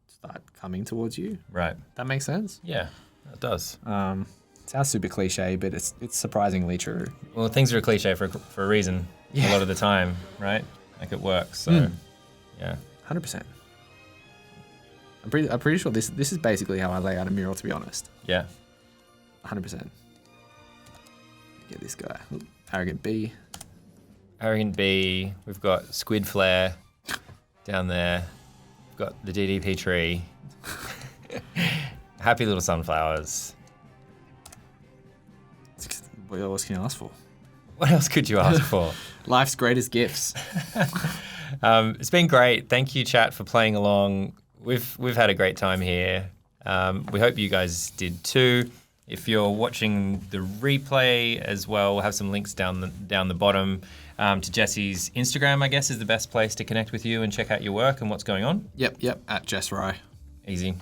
S2: start coming towards you.
S1: Right.
S2: That makes sense?
S1: Yeah, it does.
S2: Sounds super cliche, but it's surprisingly true.
S1: Well, things are a cliche for a reason. A lot of the time, right? Like it works. So yeah.
S2: 100%. I'm pretty sure this is basically how I lay out a mural, to be honest.
S1: Yeah.
S2: 100%. Get this guy. Ooh, Arrogant B.
S1: Arrogant B. We've got Squid Flare down there. We've got the DDP tree. Happy little sunflowers.
S2: What else can you ask for?
S1: What else could you ask for?
S2: Life's greatest gifts.
S1: It's been great. Thank you, chat, for playing along. We've had a great time here. We hope you guys did too. If you're watching the replay as well, we'll have some links down the bottom to Jesse's Instagram, I guess, is the best place to connect with you and check out your work and what's going on.
S2: Yep, at JESWRI.
S1: Easy.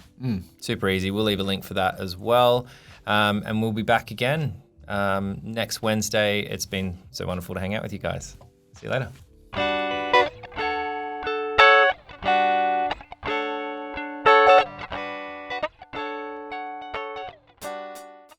S1: Super easy. We'll leave a link for that as well. And we'll be back again next Wednesday. It's been so wonderful to hang out with you guys. See you later.